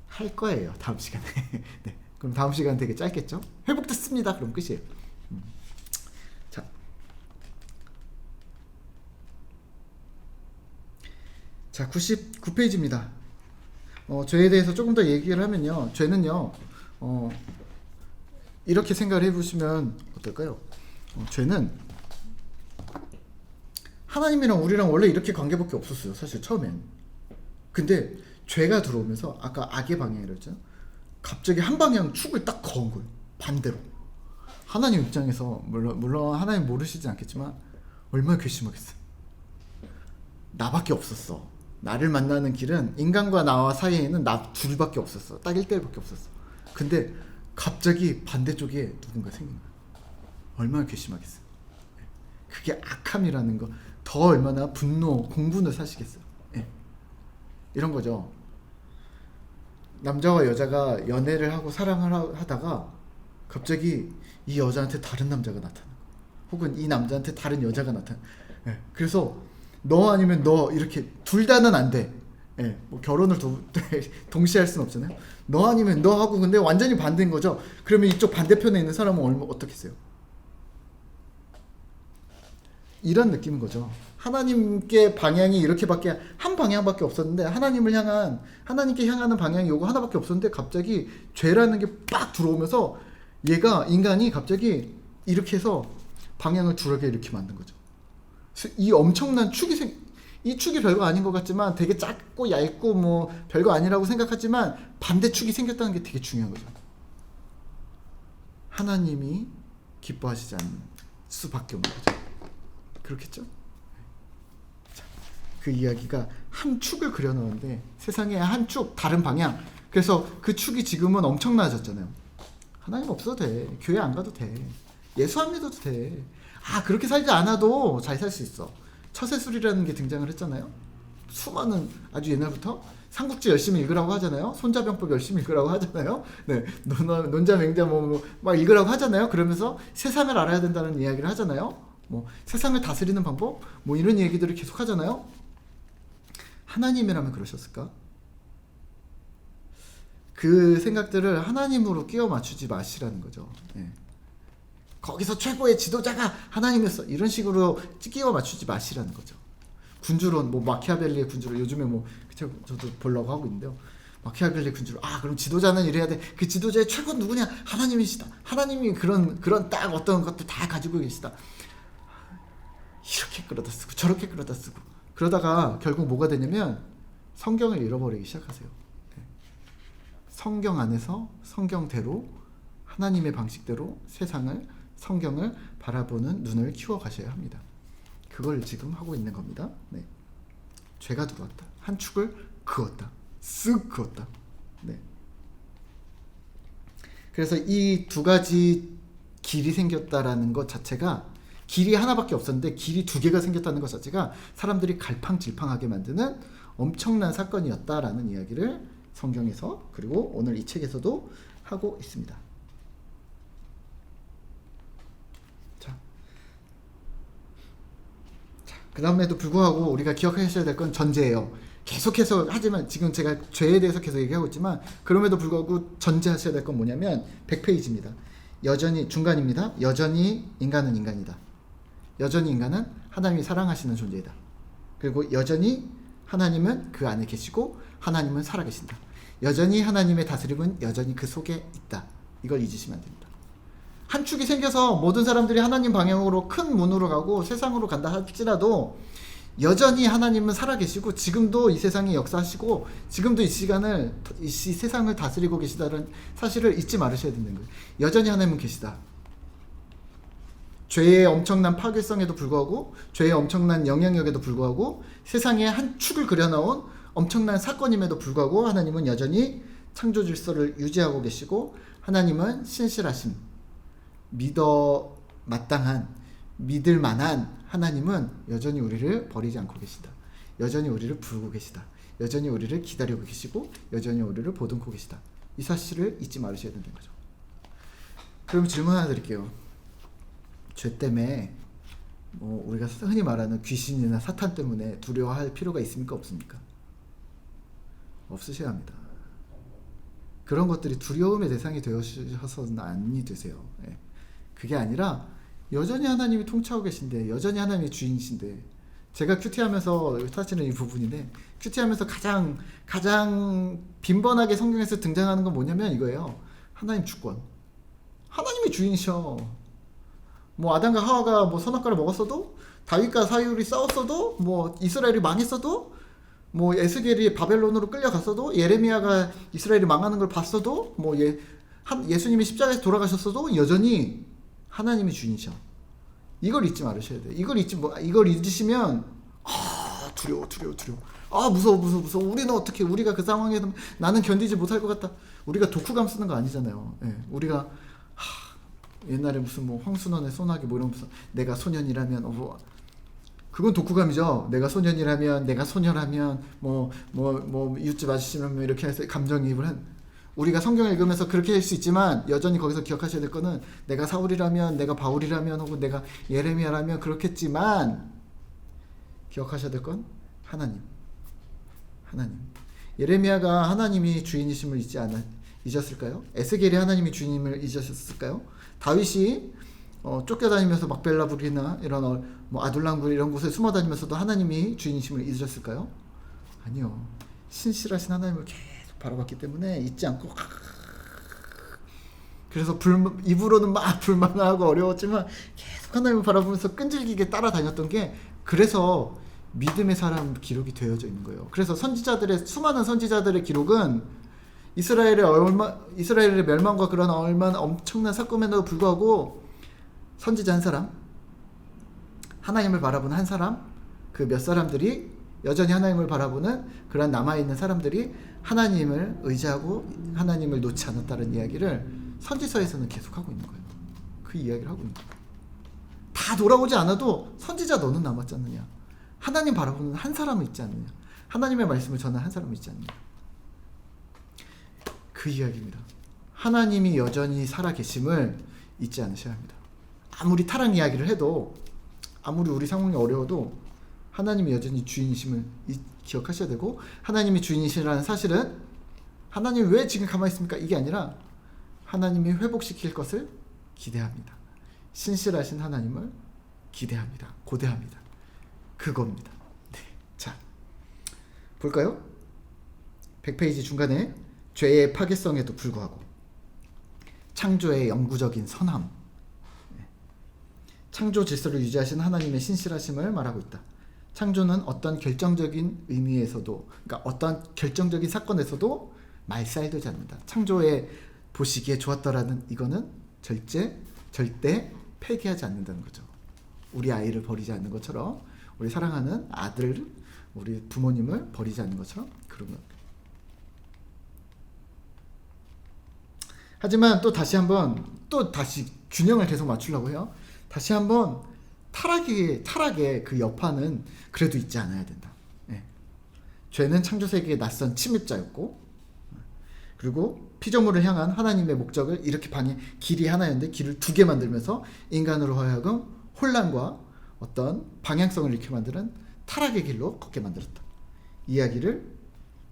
할 거예요. 다음 시간에. 네. 그럼 다음 시간 되게 짧겠죠? 회복됐습니다. 그럼 끝이에요. 자, 99페이지입니다. 죄에 대해서 조금 더 얘기를 하면요. 죄는요, 이렇게 생각을 해보시면 어떨까요? 죄는 하나님이랑 우리랑 원래 이렇게 관계밖에 없었어요. 사실 처음엔. 근데 죄가 들어오면서, 아까 악의 방향이라고 했잖아요. 갑자기 한 방향 축을 딱 거은 거예요. 반대로. 하나님 입장에서 물론 하나님 모르시진 않겠지만 얼마나 괘씸하겠어요. 나밖에 없었어. 나를 만나는 길은 인간과 나와 사이에는 나 둘밖에 없었어. 딱 1대1밖에 없었어. 근데 갑자기 반대쪽에 누군가 생긴 거야. 얼마나 괘씸하겠어요. 그게 악함이라는 거. 더 얼마나 분노, 공분을 사시겠어요. 이런 거죠. 남자와 여자가 연애를 하고 사랑을 하다가 갑자기 이 여자한테 다른 남자가 나타나, 혹은 이 남자한테 다른 여자가 나타나. 그래서 너 아니면 너, 이렇게 둘 다는 안 돼. 뭐 결혼을 동시에 할 수는 없잖아요. 너 아니면 너 하고, 근데 완전히 반대인 거죠. 그러면 이쪽 반대편에 있는 사람은 어떻겠어요? 이런 느낌인 거죠. 하나님께 방향이 이렇게밖에, 한 방향밖에 없었는데, 하나님께 향하는 방향이 요거 하나밖에 없었는데, 갑자기 죄라는 게 빡 들어오면서 인간이 갑자기 이렇게 해서 방향을 두르게 이렇게 만든 거죠. 이 엄청난 이 축이 별거 아닌 것 같지만, 되게 작고 얇고 뭐 별거 아니라고 생각하지만 반대 축이 생겼다는 게 되게 중요한 거죠. 하나님이 기뻐하시지 않는 수밖에 없는 거죠. 그렇겠죠? 자, 그 이야기가 한 축을 그려놓은데, 세상에 한 축, 다른 방향. 그래서 그 축이 지금은 엄청나졌잖아요. 하나님 없어도 돼. 교회 안 가도 돼. 예수 안 믿어도 돼. 그렇게 살지 않아도 잘 살 수 있어. 처세술이라는 게 등장을 했잖아요. 수많은, 아주 옛날부터 삼국지 열심히 읽으라고 하잖아요. 손자병법 열심히 읽으라고 하잖아요. 네, 논자맹자 막 읽으라고 하잖아요. 그러면서 세상을 알아야 된다는 이야기를 하잖아요. 뭐 세상을 다스리는 방법, 뭐 이런 얘기들을 계속 하잖아요. 하나님이라면 그러셨을까? 그 생각들을 하나님으로 끼워 맞추지 마시라는 거죠. 네. 거기서 최고의 지도자가 하나님이었어, 이런 식으로 끼워 맞추지 마시라는 거죠. 군주론, 뭐 마키아벨리의 군주론 요즘에 뭐 저도 보려고 하고 있는데요. 마키아벨리 군주론, 그럼 지도자는 이래야 돼. 그 지도자의 최고 누구냐? 하나님이시다. 하나님이 그런 딱 어떤 것들 다 가지고 계시다. 이렇게 끌어다 쓰고 저렇게 끌어다 쓰고 그러다가 결국 뭐가 되냐면 성경을 잃어버리기 시작하세요. 성경 안에서 성경대로 하나님의 방식대로 세상을, 성경을 바라보는 눈을 키워가셔야 합니다. 그걸 지금 하고 있는 겁니다. 네. 죄가 들어왔다. 한 축을 그었다. 쓱 그었다. 네. 그래서 이 두 가지 길이 생겼다라는 것 자체가, 길이 하나밖에 없었는데 길이 두 개가 생겼다는 것 자체가 사람들이 갈팡질팡하게 만드는 엄청난 사건이었다라는 이야기를 성경에서, 그리고 오늘 이 책에서도 하고 있습니다. 그 다음에도 불구하고 우리가 기억하셔야 될 건 전제예요. 계속해서, 하지만 지금 제가 죄에 대해서 계속 얘기하고 있지만 그럼에도 불구하고 전제하셔야 될 건 뭐냐면 100페이지입니다. 여전히, 중간입니다. 여전히 인간은 인간이다. 여전히 인간은 하나님이 사랑하시는 존재이다. 그리고 여전히 하나님은 그 안에 계시고 하나님은 살아계신다. 여전히 하나님의 다스림은 여전히 그 속에 있다. 이걸 잊으시면 안 됩니다. 한 축이 생겨서 모든 사람들이 하나님 방향으로 큰 문으로 가고 세상으로 간다 할지라도 여전히 하나님은 살아계시고 지금도 이 세상에 역사하시고 지금도 이 시간을, 이 세상을 다스리고 계시다는 사실을 잊지 말으셔야 되는 거예요. 여전히 하나님은 계시다. 죄의 엄청난 파괴성에도 불구하고, 죄의 엄청난 영향력에도 불구하고, 세상에 한 축을 그려놓은 엄청난 사건임에도 불구하고 하나님은 여전히 창조 질서를 유지하고 계시고, 하나님은 신실하심, 믿어 마땅한, 믿을 만한 하나님은 여전히 우리를 버리지 않고 계시다. 여전히 우리를 부르고 계시다. 여전히 우리를 기다리고 계시고 여전히 우리를 보듬고 계시다. 이 사실을 잊지 말으셔야 되는 거죠. 그럼 질문 하나 드릴게요. 죄 때문에 뭐 우리가 흔히 말하는 귀신이나 사탄 때문에 두려워할 필요가 있습니까? 없습니까? 없으셔야 합니다. 그런 것들이 두려움의 대상이 되어서는 아니 되세요. 예. 그게 아니라 여전히 하나님이 통치하고 계신데, 여전히 하나님이 주인이신데, 제가 큐티하면서 사실은 이 부분인데, 큐티하면서 가장 빈번하게 성경에서 등장하는 건 뭐냐면 이거예요. 하나님 주권. 하나님이 주인이셔. 뭐 아담과 하와가 뭐 선악과를 먹었어도, 다윗과 사울이 싸웠어도, 뭐 이스라엘이 망했어도, 뭐 에스겔이 바벨론으로 끌려갔어도, 예레미야가 이스라엘이 망하는 걸 봤어도, 뭐 예수님이 십자가에서 돌아가셨어도 여전히 하나님이 주인이셔. 이걸 잊지 말으셔야 돼. 이걸 잊으시면 두려워. 무서워. 우리는 어떻게, 우리가 그 상황에서 나는 견디지 못할 것 같다. 우리가 독후감 쓰는 거 아니잖아요. 예. 우리가 옛날에 무슨 뭐 황순원의 소나기 뭐 이러면서 내가 소년이라면 그건 독후감이죠. 내가 소년이라면, 내가 소녀라면, 뭐 이웃집 아저씨라면 이렇게 해서 감정이입을 한. 우리가 성경을 읽으면서 그렇게 할 수 있지만 여전히 거기서 기억하셔야 될 거는 내가 사울이라면, 내가 바울이라면, 혹은 내가 예레미야라면 그렇겠지만 기억하셔야 될 건 하나님. 예레미야가 하나님이 주인이심을 잊었을까요? 에스겔이 하나님이 주인임을 잊으셨을까요? 다윗이 쫓겨다니면서 막벨라불이나 이런 뭐 아둘람굴 이런 곳에 숨어다니면서도 하나님이 주인이심을 잊으셨을까요? 아니요. 신실하신 하나님을 계속 바라봤기 때문에 잊지 않고, 그래서 입으로는 막 불만하고 어려웠지만 계속 하나님을 바라보면서 끈질기게 따라다녔던 게, 그래서 믿음의 사람 기록이 되어져 있는 거예요. 그래서 수많은 선지자들의 기록은 이스라엘의 멸망과 그런 얼마나 엄청난 사건에도 불구하고 선지자 한 사람, 하나님을 바라보는 한 사람, 그 몇 사람들이 여전히 하나님을 바라보는 그런 남아있는 사람들이 하나님을 의지하고 하나님을 놓지 않았다는 이야기를 선지서에서는 계속하고 있는 거예요. 그 이야기를 하고 있는 거예요. 다 돌아오지 않아도 선지자 너는 남았지 않느냐. 하나님 바라보는 한 사람은 있지 않느냐. 하나님의 말씀을 전하는 한 사람은 있지 않느냐. 그 이야기입니다. 하나님이 여전히 살아계심을 잊지 않으셔야 합니다. 아무리 타락 이야기를 해도, 아무리 우리 상황이 어려워도 하나님이 여전히 주인이심을 기억하셔야 되고, 하나님이 주인이시라는 사실은 하나님이 왜 지금 가만히 있습니까? 이게 아니라 하나님이 회복시킬 것을 기대합니다. 신실하신 하나님을 기대합니다. 고대합니다. 그겁니다. 네. 볼까요? 100페이지 중간에 죄의 파괴성에도 불구하고 창조의 영구적인 선함, 창조 질서를 유지하신 하나님의 신실하심을 말하고 있다. 창조는 어떤 결정적인 의미에서도, 그러니까 어떤 결정적인 사건에서도 말살되지 않는다. 창조에 보시기에 좋았더라는 이거는 절대 폐기하지 않는다는 거죠. 우리 아이를 버리지 않는 것처럼, 우리 사랑하는 아들, 우리 부모님을 버리지 않는 것처럼 그런 것. 하지만 또 다시 균형을 계속 맞추려고 해요. 다시 한번 타락의 그 여파는 그래도 잊지 않아야 된다. 예. 죄는 창조 세계의 낯선 침입자였고, 그리고 피조물을 향한 하나님의 목적을 이렇게 길이 하나였는데 길을 두 개 만들면서 인간으로 하여금 혼란과 어떤 방향성을 잃게 만드는 타락의 길로 걷게 만들었다. 이야기를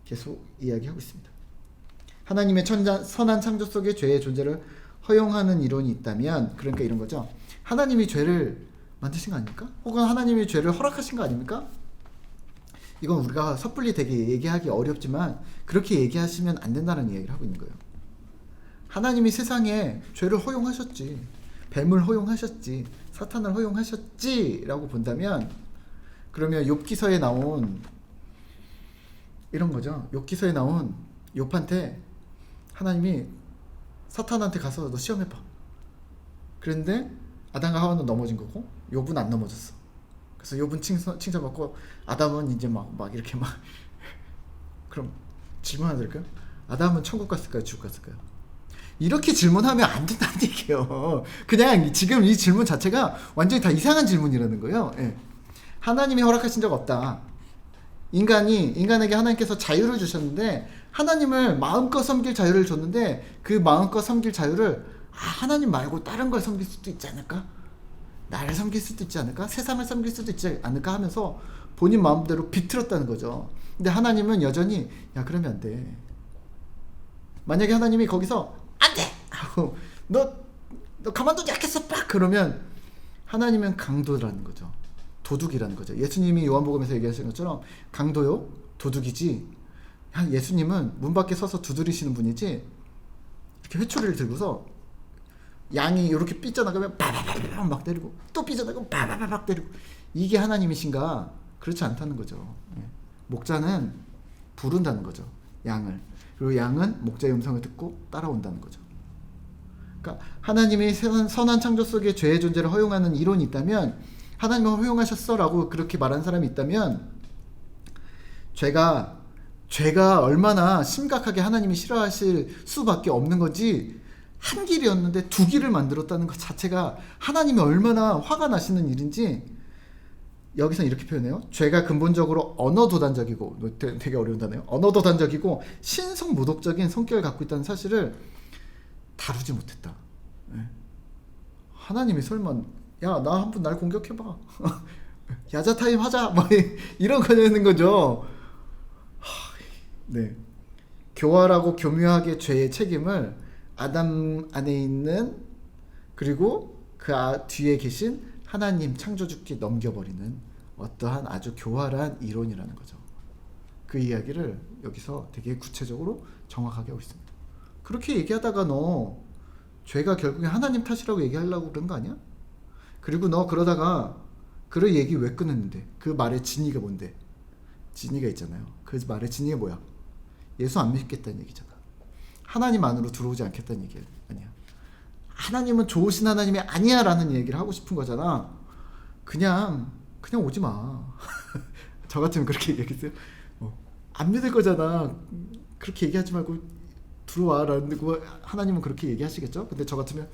계속 이야기하고 있습니다. 하나님의 선한 창조 속에 죄의 존재를 허용하는 이론이 있다면, 그러니까 이런 거죠. 하나님이 죄를 만드신 거 아닙니까? 혹은 하나님이 죄를 허락하신 거 아닙니까? 이건 우리가 섣불리 되게 얘기하기 어렵지만 그렇게 얘기하시면 안 된다는 이야기를 하고 있는 거예요. 하나님이 세상에 죄를 허용하셨지, 뱀을 허용하셨지, 사탄을 허용하셨지 라고 본다면, 그러면 욥기서에 나온 이런 거죠. 욥기서에 나온 욥한테 하나님이 사탄한테 가서 너 시험해봐. 그런데 아담과 하와는 넘어진 거고 욥은 안 넘어졌어. 그래서 욥은 칭찬받고 아담은 이제 막 이렇게 그럼 질문 하나 드릴까요? 아담은 천국 갔을까요? 지옥 갔을까요? 이렇게 질문하면 안 된다는 얘기예요. 그냥 지금 이 질문 자체가 완전히 다 이상한 질문이라는 거예요. 예. 하나님이 허락하신 적 없다. 인간에게 하나님께서 자유를 주셨는데, 하나님을 마음껏 섬길 자유를 줬는데, 그 마음껏 섬길 자유를 하나님 말고 다른 걸 섬길 수도 있지 않을까? 나를 섬길 수도 있지 않을까? 세상을 섬길 수도 있지 않을까? 하면서 본인 마음대로 비틀었다는 거죠. 근데 하나님은 여전히 그러면 안 돼. 만약에 하나님이 거기서 안 돼! 하고 너 가만두지 않겠어! 빡! 그러면 하나님은 강도라는 거죠. 도둑이라는 거죠. 예수님이 요한복음에서 얘기하신 것처럼 강도요? 도둑이지. 예수님은 문 밖에 서서 두드리시는 분이지, 이렇게 회초리를 들고서 양이 이렇게 삐져나가면 빠바바박 막 때리고, 또 삐져나가면 빠바바박 때리고, 이게 하나님이신가? 그렇지 않다는 거죠. 목자는 부른다는 거죠, 양을. 그리고 양은 목자의 음성을 듣고 따라온다는 거죠. 그러니까 하나님이 선한 창조 속에 죄의 존재를 허용하는 이론이 있다면, 하나님은 허용하셨어 라고 그렇게 말하는 사람이 있다면, 죄가 얼마나 심각하게 하나님이 싫어하실 수밖에 없는 거지, 한 길이었는데 두 길을 만들었다는 것 자체가 하나님이 얼마나 화가 나시는 일인지 여기서 이렇게 표현해요. 죄가 근본적으로 언어도단적이고, 되게 어려운 단어예요. 언어도단적이고 신성모독적인 성격을 갖고 있다는 사실을 다루지 못했다. 하나님이 설마 야, 나 한 번 날 공격해봐. 야자타임 하자. 이런 거냐는 거죠. 네. 교활하고 교묘하게 죄의 책임을 아담 안에 있는, 그리고 그 뒤에 계신 하나님 창조주께 넘겨버리는 어떠한 아주 교활한 이론이라는 거죠. 그 이야기를 여기서 되게 구체적으로 정확하게 하고 있습니다. 그렇게 얘기하다가 너 죄가 결국에 하나님 탓이라고 얘기하려고 그런 거 아니야? 그리고 너 그러다가 그 얘기 왜 끊었는데? 그 말의 진위가 뭔데? 진위가 있잖아요. 그 말의 진위가 뭐야? 예수 안 믿겠다는 얘기잖아. 하나님 안으로 들어오지 않겠다는 얘기 아니야. 하나님은 좋으신 하나님이 아니야 라는 얘기를 하고 싶은 거잖아. 그냥 오지 마. 저 같으면 그렇게 얘기하겠어요? 안 믿을 거잖아. 그렇게 얘기하지 말고 들어와 라는 거, 하나님은 그렇게 얘기하시겠죠? 근데 저 같으면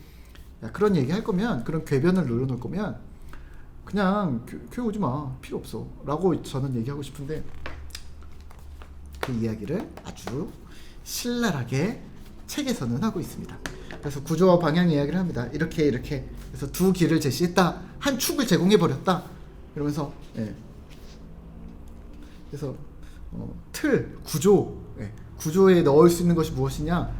그런 얘기 할 거면, 그런 궤변을 늘어놓을 거면 그냥 교회 오지 마. 필요 없어 라고 저는 얘기하고 싶은데, 그 이야기를 아주 신랄하게 책에서는 하고 있습니다. 그래서 구조와 방향 이야기를 합니다. 이렇게 그래서 두 길을 제시했다. 한 축을 제공해 버렸다. 이러면서 그래서 구조에 넣을 수 있는 것이 무엇이냐?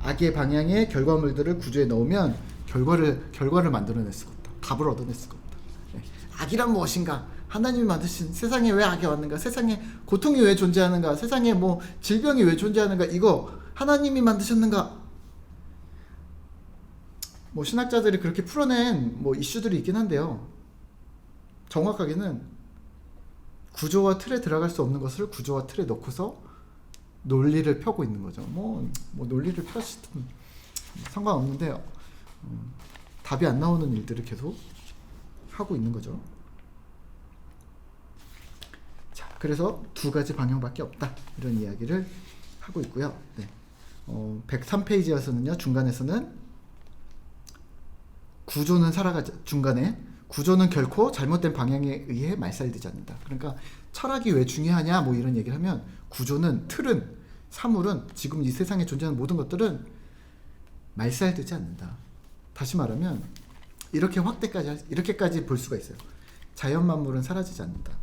악의 방향의 결과물들을 구조에 넣으면 결과를 만들어낼 수가 없다. 답을 얻어낼 수가 없다. 악이란 무엇인가? 하나님이 만드신 세상에 왜 악이 왔는가? 세상에 고통이 왜 존재하는가? 세상에 뭐 질병이 왜 존재하는가? 이거 하나님이 만드셨는가? 뭐 신학자들이 그렇게 풀어낸 뭐 이슈들이 있긴 한데요. 정확하게는 구조와 틀에 들어갈 수 없는 것을 구조와 틀에 넣고서 논리를 펴고 있는 거죠. 뭐 논리를 펴시든 상관없는데 답이 안 나오는 일들을 계속 하고 있는 거죠. 자, 그래서 두 가지 방향밖에 없다, 이런 이야기를 하고 있고요. 네. 103페이지에서는요, 중간에서는 구조는 살아가지, 중간에 구조는 결코 잘못된 방향에 의해 말살되지 않는다. 그러니까 철학이 왜 중요하냐 뭐 이런 얘기를 하면, 구조는, 틀은, 사물은, 지금 이 세상에 존재하는 모든 것들은 말살되지 않는다. 다시 말하면 이렇게까지 볼 수가 있어요. 자연 만물은 사라지지 않는다.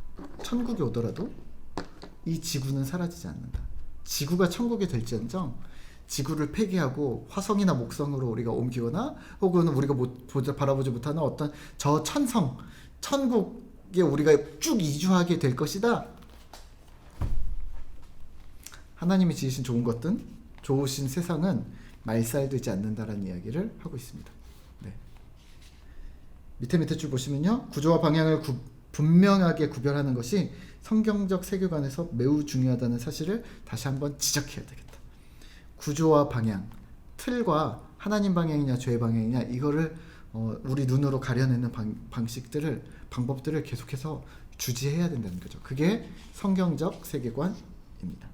천국이 오더라도 이 지구는 사라지지 않는다. 지구가 천국이 될지언정 지구를 폐기하고 화성이나 목성으로 우리가 옮기거나, 혹은 우리가 바라보지 못하는 어떤 저 천성, 천국에 우리가 쭉 이주하게 될 것이다. 하나님이 지으신 좋은 것든 좋으신 세상은 말살되지 않는다라는 이야기를 하고 있습니다. 네. 밑에 줄 보시면요, 구조와 방향을 분명하게 구별하는 것이 성경적 세계관에서 매우 중요하다는 사실을 다시 한번 지적해야 되겠다. 구조와 방향, 틀과 하나님 방향이냐 죄의 방향이냐, 이거를 우리 눈으로 가려내는 방법들을 계속해서 주지해야 된다는 거죠. 그게 성경적 세계관입니다.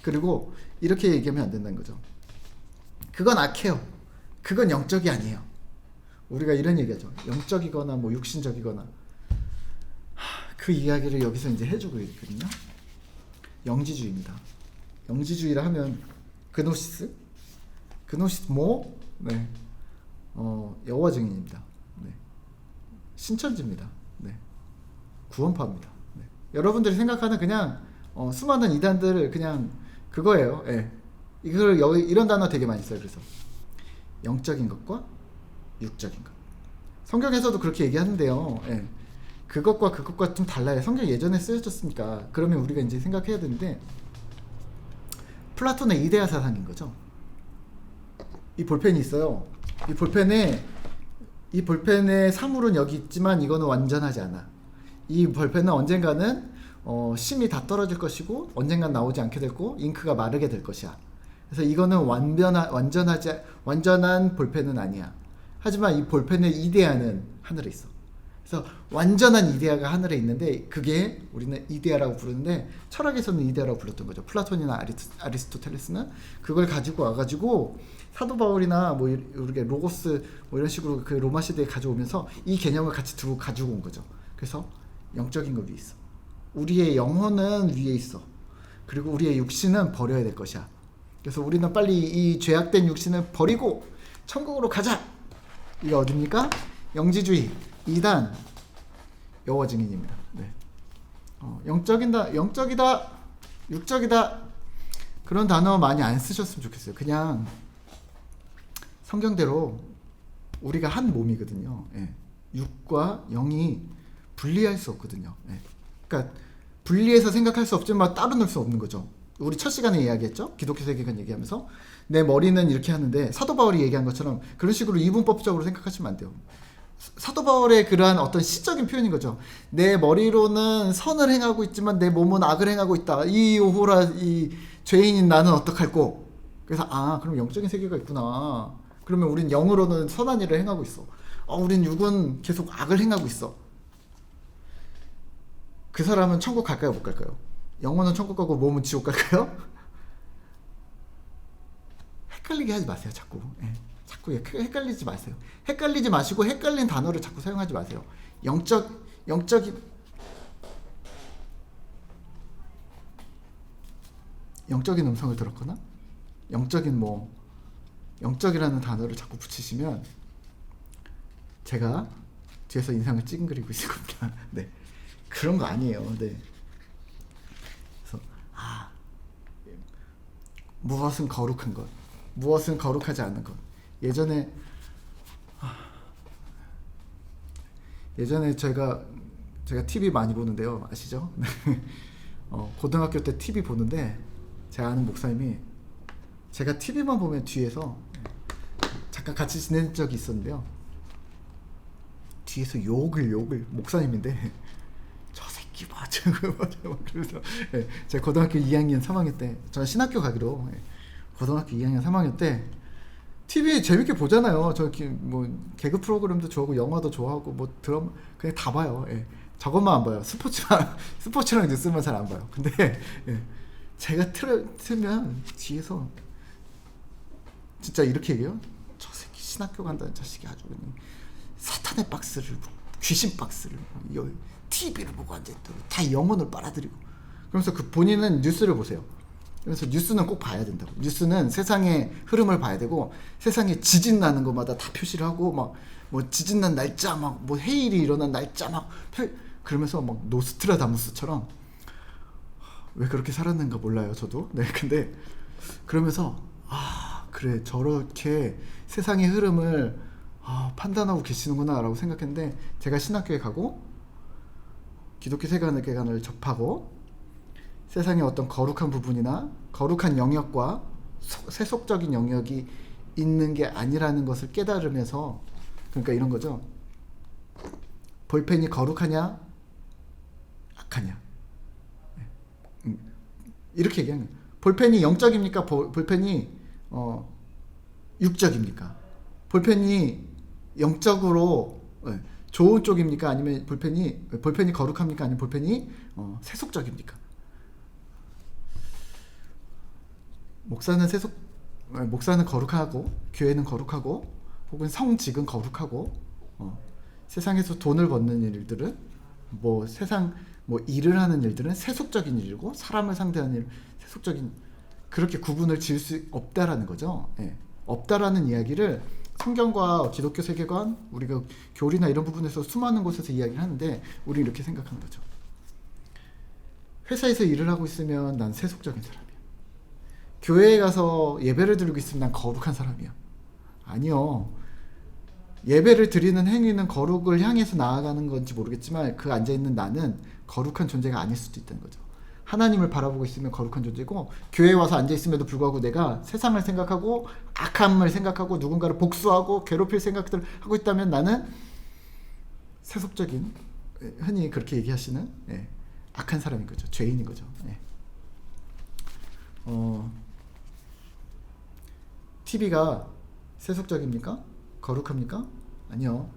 그리고 이렇게 얘기하면 안 된다는 거죠. 그건 악해요. 그건 영적이 아니에요. 우리가 이런 얘기하죠. 영적이거나 뭐 육신적이거나. 그 이야기를 여기서 이제 해주고 있거든요. 영지주의입니다. 영지주의라 하면 그노시스 뭐? 네. 여호와 증인입니다. 네. 신천지입니다. 네. 구원파입니다. 네. 여러분들이 생각하는 그냥 수많은 이단들을 그냥 그거예요. 예. 이걸 이런 단어 되게 많이 써요. 그래서 영적인 것과 육적인 것. 성경에서도 그렇게 얘기하는데요. 예. 그것과 좀 달라요. 성경 예전에 쓰여졌으니까. 그러면 우리가 이제 생각해야 되는데, 플라톤의 이데아 사상인 거죠. 이 볼펜이 있어요. 이 볼펜의 사물은 여기 있지만 이거는 완전하지 않아. 이 볼펜은 언젠가는 심이 다 떨어질 것이고 언젠간 나오지 않게 될 거고 잉크가 마르게 될 것이야. 그래서 이거는 완전한 볼펜은 아니야. 하지만 이 볼펜의 이데아는 하늘에 있어. 그래서 완전한 이데아가 하늘에 있는데, 그게 우리는 이데아라고 부르는데 철학에서는 이데아라고 불렀던 거죠. 플라톤이나 아리스토텔레스는 그걸 가지고 와가지고 사도 바울이나 뭐 이렇게 로고스 뭐 이런 식으로 그 로마 시대에 가져오면서 이 개념을 같이 두고 가지고 온 거죠. 그래서 영적인 거 위에 있어. 우리의 영혼은 위에 있어. 그리고 우리의 육신은 버려야 될 것이야. 그래서 우리는 빨리 이 죄악된 육신을 버리고 천국으로 가자. 이게 어딥니까? 영지주의, 이단, 여호와 증인입니다. 네. 영적이다, 육적이다, 그런 단어 많이 안 쓰셨으면 좋겠어요. 그냥 성경대로 우리가 한 몸이거든요. 예. 육과 영이 분리할 수 없거든요. 예. 그러니까 분리해서 생각할 수 없지만 따로 놓을 수 없는 거죠. 우리 첫 시간에 이야기했죠? 기독교 세계관 얘기하면서 내 머리는 이렇게 하는데, 사도 바울이 얘기한 것처럼 그런 식으로 이분법적으로 생각하시면 안 돼요. 사도 바울의 그러한 어떤 시적인 표현인 거죠. 내 머리로는 선을 행하고 있지만 내 몸은 악을 행하고 있다. 이 오호라, 이 죄인인 나는 어떡할꼬. 그래서 그럼 영적인 세계가 있구나. 그러면 우린 영으로는 선한 일을 행하고 있어. 우린 육은 계속 악을 행하고 있어. 그 사람은 천국 갈까요, 못 갈까요? 영혼은 천국 가고 몸은 지옥 갈까요? 헷갈리게 하지 마세요, 자꾸. 예. 자꾸 헷갈리지 마세요. 헷갈리지 마시고 헷갈린 단어를 자꾸 사용하지 마세요. 영적인 음성을 들었거나 영적이라는 단어를 자꾸 붙이시면 제가 뒤에서 인상을 찡그리고 있을 겁니다. 네. 그런 거 아니에요. 네. 그래서 무엇은 거룩한 것, 무엇은 거룩하지 않은 것. 예전에 제가 제가 TV 많이 보는데요. 아시죠? 고등학교 때 TV 보는데 제가 아는 목사님이 제가 TV만 보면 뒤에서 잠깐 같이 지낸 적이 있었는데요. 뒤에서 욕을 목사님인데 저 새끼 봐 저거 봐 그래서 제가 고등학교 2학년 3학년 때 저는 신학교 가기로 고등학교 2학년 3학년 때 TV 재밌게 보잖아요. 저 뭐 개그 프로그램도 좋아하고 영화도 좋아하고 뭐 드라마 그냥 다 봐요. 저것만 안 봐요. 스포츠랑 뉴스만 잘 안 봐요. 근데 제가 틀면 뒤에서 진짜 이렇게 얘기해요. 저 새끼 신학교 간다는 자식이 아주 그냥 사탄의 박스를 귀신 박스를 TV를 보고 앉아있더라고. 다 영혼을 빨아들이고. 그러면서 그 본인은 뉴스를 보세요. 그래서 뉴스는 꼭 봐야 된다고. 뉴스는 세상의 흐름을 봐야 되고 세상에 지진 나는 것마다 다 표시를 하고 막 뭐 지진 난 날짜 막 뭐 해일이 일어난 날짜 막 그러면서 막 노스트라다무스처럼 왜 그렇게 살았는가 몰라요 저도. 네 근데 그러면서 그래 저렇게 세상의 흐름을 판단하고 계시는구나 라고 생각했는데 제가 신학교에 가고 기독교 세계관을 접하고 세상의 어떤 거룩한 부분이나 거룩한 영역과 세속적인 영역이 있는 게 아니라는 것을 깨달으면서 그러니까 이런 거죠. 볼펜이 거룩하냐 악하냐 이렇게 얘기하는 거예요. 볼펜이 영적입니까? 볼펜이 육적입니까? 볼펜이 영적으로 좋은 쪽입니까? 아니면 볼펜이 거룩합니까? 아니면 볼펜이 세속적입니까? 목사는 거룩하고 교회는 거룩하고 혹은 성직은 거룩하고 세상에서 돈을 버는 일들은 뭐 세상 뭐 일을 하는 일들은 세속적인 일이고 사람을 상대하는 일 세속적인 그렇게 구분을 지을 수 없다라는 거죠. 없다라는 이야기를 성경과 기독교 세계관 우리가 교리나 이런 부분에서 수많은 곳에서 이야기를 하는데 우리 이렇게 생각하는 거죠. 회사에서 일을 하고 있으면 난 세속적인 사람이야. 교회에 가서 예배를 드리고 있으면 난 거룩한 사람이야. 아니요. 예배를 드리는 행위는 거룩을 향해서 나아가는 건지 모르겠지만 그 앉아있는 나는 거룩한 존재가 아닐 수도 있다는 거죠. 하나님을 바라보고 있으면 거룩한 존재고 교회에 와서 앉아있음에도 불구하고 내가 세상을 생각하고 악함을 생각하고 누군가를 복수하고 괴롭힐 생각들을 하고 있다면 나는 세속적인 흔히 그렇게 얘기하시는 악한 사람인 거죠. 죄인인 거죠. TV가 세속적입니까? 거룩합니까? 아니요.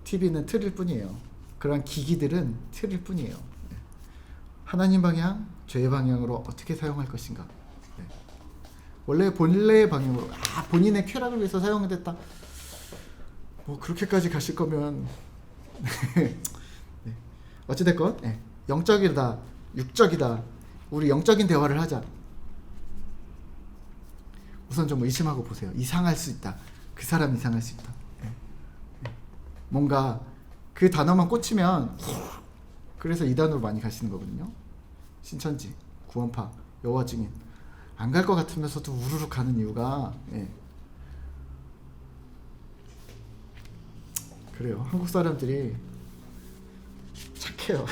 TV는 틀일 뿐이에요. 그러한 기기들은 틀일 뿐이에요. 하나님 방향, 죄의 방향으로 어떻게 사용할 것인가. 원래 본래의 방향으로 본인의 쾌락을 위해서 사용됐다. 뭐 그렇게까지 가실 거면 어찌됐건 영적이다, 육적이다. 우리 영적인 대화를 하자. 우선 좀 의심하고 보세요. 이상할 수 있다. 그 사람 이상할 수 있다. 뭔가 그 단어만 꽂히면 그래서 이단으로 많이 가시는 거거든요. 신천지, 구원파, 여호와 증인 안 갈 것 같으면서도 우르르 가는 이유가 그래요. 한국 사람들이 착해요.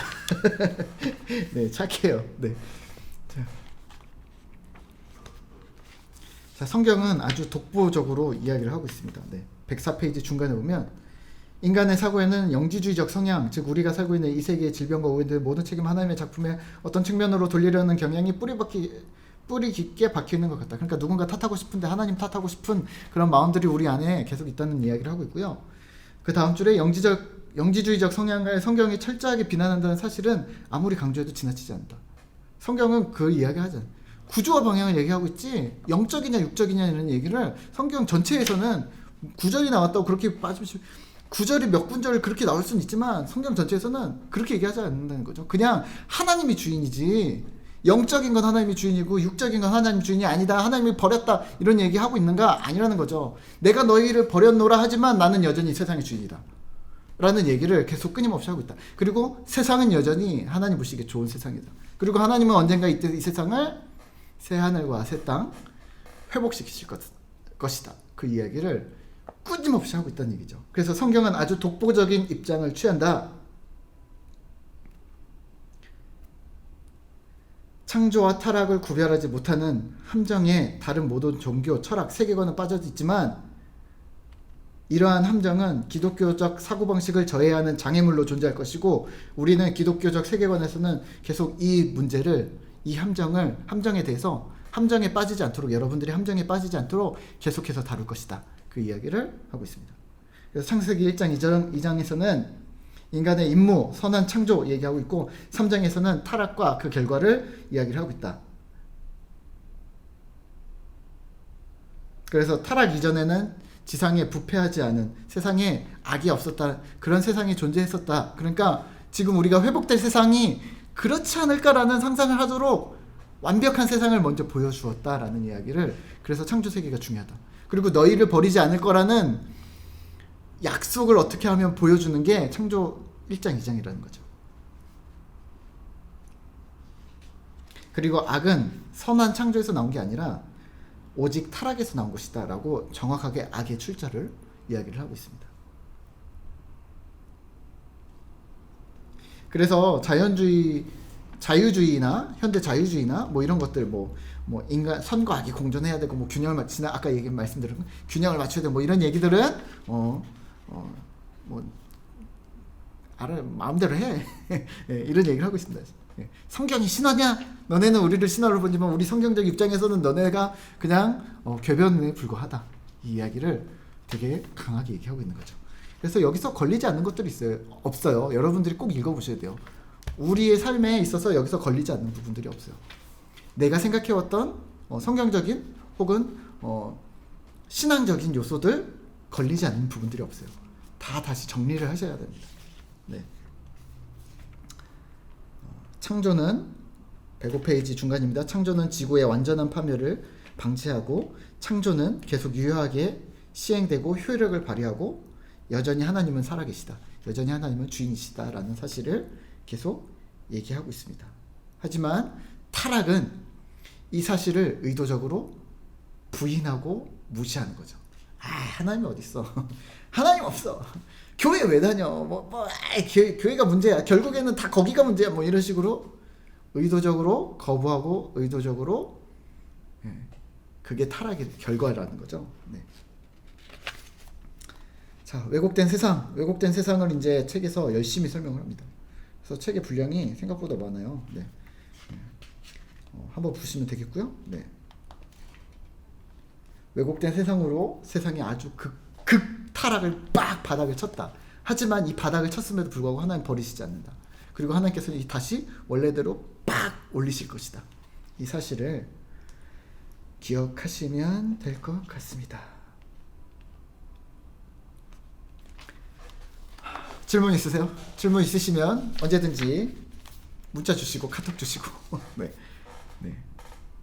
네, 착해요. 네. 자, 성경은 아주 독보적으로 이야기를 하고 있습니다. 104페이지 중간에 보면 인간의 사고에는 영지주의적 성향, 즉 우리가 살고 있는 이 세계의 질병과 오해들 모든 책임 하나님의 작품에 어떤 측면으로 돌리려는 경향이 뿌리 깊게 박혀 있는 것 같다. 그러니까 누군가 탓하고 싶은데 하나님 탓하고 싶은 그런 마음들이 우리 안에 계속 있다는 이야기를 하고 있고요. 그 다음 줄에 영지주의적 성향을 성경이 철저하게 비난한다는 사실은 아무리 강조해도 지나치지 않는다. 성경은 그 이야기 하잖아요. 구조와 방향을 얘기하고 있지 영적이냐 육적이냐 이런 얘기를 성경 전체에서는 구절이 나왔다고 그렇게 빠지면 구절이 몇 군절 그렇게 나올 수는 있지만 성경 전체에서는 그렇게 얘기하지 않는다는 거죠. 그냥 하나님이 주인이지 영적인 건 하나님이 주인이고 육적인 건 하나님이 주인이 아니다. 하나님이 버렸다. 이런 얘기하고 있는가? 아니라는 거죠. 내가 너희를 버렸노라 하지만 나는 여전히 세상의 주인이다. 라는 얘기를 계속 끊임없이 하고 있다. 그리고 세상은 여전히 하나님 보시기에 좋은 세상이다. 그리고 하나님은 언젠가 이때 이 세상을 새 하늘과 새 땅 회복시키실 것이다. 그 이야기를 끊임없이 하고 있다는 얘기죠. 그래서 성경은 아주 독보적인 입장을 취한다. 창조와 타락을 구별하지 못하는 함정에 다른 모든 종교, 철학, 세계관은 빠져 있지만 이러한 함정은 기독교적 사고방식을 저해하는 장애물로 존재할 것이고 우리는 기독교적 세계관에서는 계속 이 문제를, 이 함정에 대해서 함정에 빠지지 않도록, 여러분들이 함정에 빠지지 않도록 계속해서 다룰 것이다. 그 이야기를 하고 있습니다. 그래서 창세기 1장 2장에서는 인간의 임무, 선한 창조 얘기하고 있고 3장에서는 타락과 그 결과를 이야기를 하고 있다. 그래서 타락 이전에는 지상에 부패하지 않은 세상에 악이 없었다. 그런 세상이 존재했었다. 그러니까 지금 우리가 회복될 세상이 그렇지 않을까라는 상상을 하도록 완벽한 세상을 먼저 보여주었다라는 이야기를, 그래서 창조세계가 중요하다. 그리고 너희를 버리지 않을 거라는 약속을 어떻게 하면 보여주는 게 창조 1장 2장이라는 거죠. 그리고 악은 선한 창조에서 나온 게 아니라 오직 타락에서 나온 것이다 라고 정확하게 악의 출처를 이야기를 하고 있습니다. 그래서 자유주의나 현대 자유주의나 뭐 이런 것들, 뭐 인간 선과 악이 공존해야 되고 뭐 균형을 맞추나, 아까 말씀드린 균형을 맞춰야 되고 뭐 이런 얘기들은 마음대로 해. 이런 얘기를 하고 있습니다. 성경이 신화냐? 너네는 우리를 신화로 보지만 우리 성경적 입장에서는 너네가 그냥 궤변에 불과하다. 이 이야기를 되게 강하게 얘기하고 있는 거죠. 그래서 여기서 걸리지 않는 것들이 없어요. 여러분들이 꼭 읽어보셔야 돼요. 우리의 삶에 있어서 여기서 걸리지 않는 부분들이 없어요. 내가 생각해왔던 성경적인 혹은 신앙적인 요소들 걸리지 않는 부분들이 없어요. 다 다시 정리를 하셔야 됩니다. 네. 창조는 105페이지 중간입니다. 창조는 지구의 완전한 파멸을 방치하고 창조는 계속 유효하게 시행되고 효력을 발휘하고 여전히 하나님은 살아계시다. 여전히 하나님은 주인이시다라는 사실을 계속 얘기하고 있습니다. 하지만 타락은 이 사실을 의도적으로 부인하고 무시하는 거죠. 하나님 어디 있어? 하나님 없어. 교회 왜 다녀? 교회가 문제야. 결국에는 다 거기가 문제야. 뭐 이런 식으로 의도적으로 거부하고 의도적으로, 그게 타락의 결과라는 거죠. 네. 자, 왜곡된 세상을 이제 책에서 열심히 설명을 합니다. 그래서 책의 분량이 생각보다 많아요. 네. 한번 보시면 되겠고요. 네. 왜곡된 세상으로 세상이 아주 극 타락을 빡 바닥을 쳤다. 하지만 이 바닥을 쳤음에도 불구하고 하나님 버리시지 않는다. 그리고 하나님께서는 다시 원래대로 빡 올리실 것이다. 이 사실을 기억하시면 될 것 같습니다. 질문 있으세요? 질문 있으시면 언제든지 문자 주시고 카톡 주시고 네.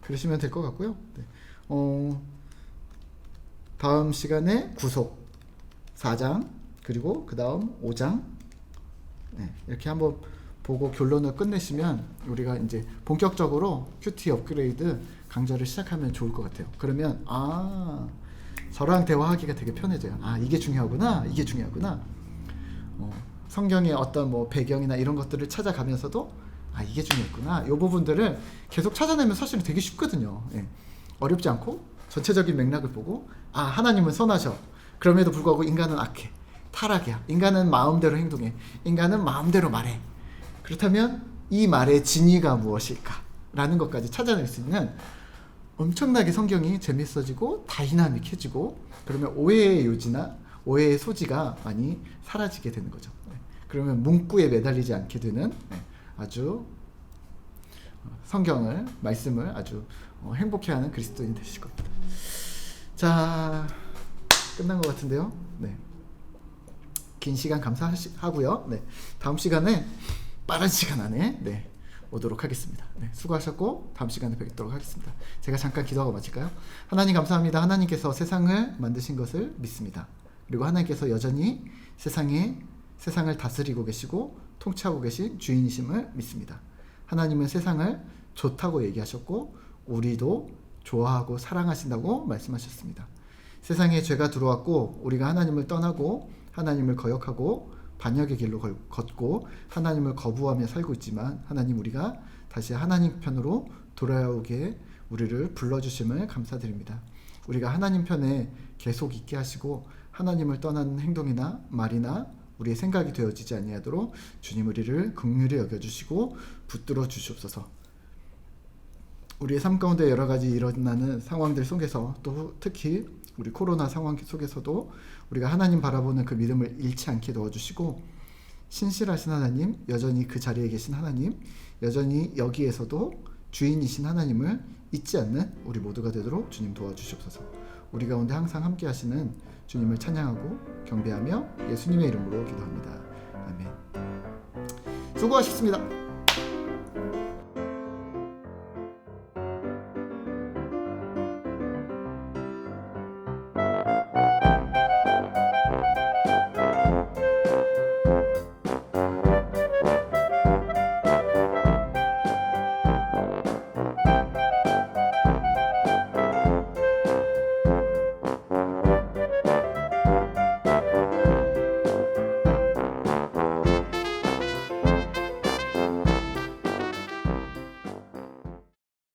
그러시면 될 것 같고요. 네. 다음 시간에 구속 4장 그리고 그 다음 5장 이렇게 한번 보고 결론을 끝내시면 우리가 이제 본격적으로 큐티 업그레이드 강좌를 시작하면 좋을 것 같아요. 그러면 저랑 대화하기가 되게 편해져요. 이게 중요하구나. 성경의 어떤 뭐 배경이나 이런 것들을 찾아가면서도 이게 중요했구나. 이 부분들을 계속 찾아내면 사실은 되게 쉽거든요. 어렵지 않고 전체적인 맥락을 보고 하나님은 선하셔. 그럼에도 불구하고 인간은 악해. 타락이야. 인간은 마음대로 행동해. 인간은 마음대로 말해. 그렇다면 이 말의 진위가 무엇일까? 라는 것까지 찾아낼 수 있는 엄청나게 성경이 재밌어지고 다이나믹해지고 그러면 오해의 요지나 오해의 소지가 많이 사라지게 되는 거죠. 그러면 문구에 매달리지 않게 되는 아주 말씀을 아주 행복해하는 그리스도인이 되실 겁니다. 자, 끝난 것 같은데요. 긴 시간 감사하고요. 다음 시간에 빠른 시간 안에 오도록 하겠습니다. 수고하셨고 다음 시간에 뵙도록 하겠습니다. 제가 잠깐 기도하고 마칠까요? 하나님 감사합니다. 하나님께서 세상을 만드신 것을 믿습니다. 그리고 하나님께서 여전히 세상을 다스리고 계시고 통치하고 계신 주인이심을 믿습니다. 하나님은 세상을 좋다고 얘기하셨고 우리도 좋아하고 사랑하신다고 말씀하셨습니다. 세상에 죄가 들어왔고 우리가 하나님을 떠나고 하나님을 거역하고 반역의 길로 걷고 하나님을 거부하며 살고 있지만 하나님 우리가 다시 하나님 편으로 돌아오게 우리를 불러주심을 감사드립니다. 우리가 하나님 편에 계속 있게 하시고 하나님을 떠나는 행동이나 말이나 우리의 생각이 되어지지 아니하도록 주님 우리를 긍휼히 여겨주시고 붙들어 주시옵소서. 우리의 삶 가운데 여러 가지 일어나는 상황들 속에서 또 특히 우리 코로나 상황 속에서도 우리가 하나님 바라보는 그 믿음을 잃지 않게 도와주시고 신실하신 하나님, 여전히 그 자리에 계신 하나님, 여전히 여기에서도 주인이신 하나님을 잊지 않는 우리 모두가 되도록 주님 도와주시옵소서. 우리 가운데 항상 함께 하시는 주님을 찬양하고 경배하며 예수님의 이름으로 기도합니다. 아멘. 수고하셨습니다.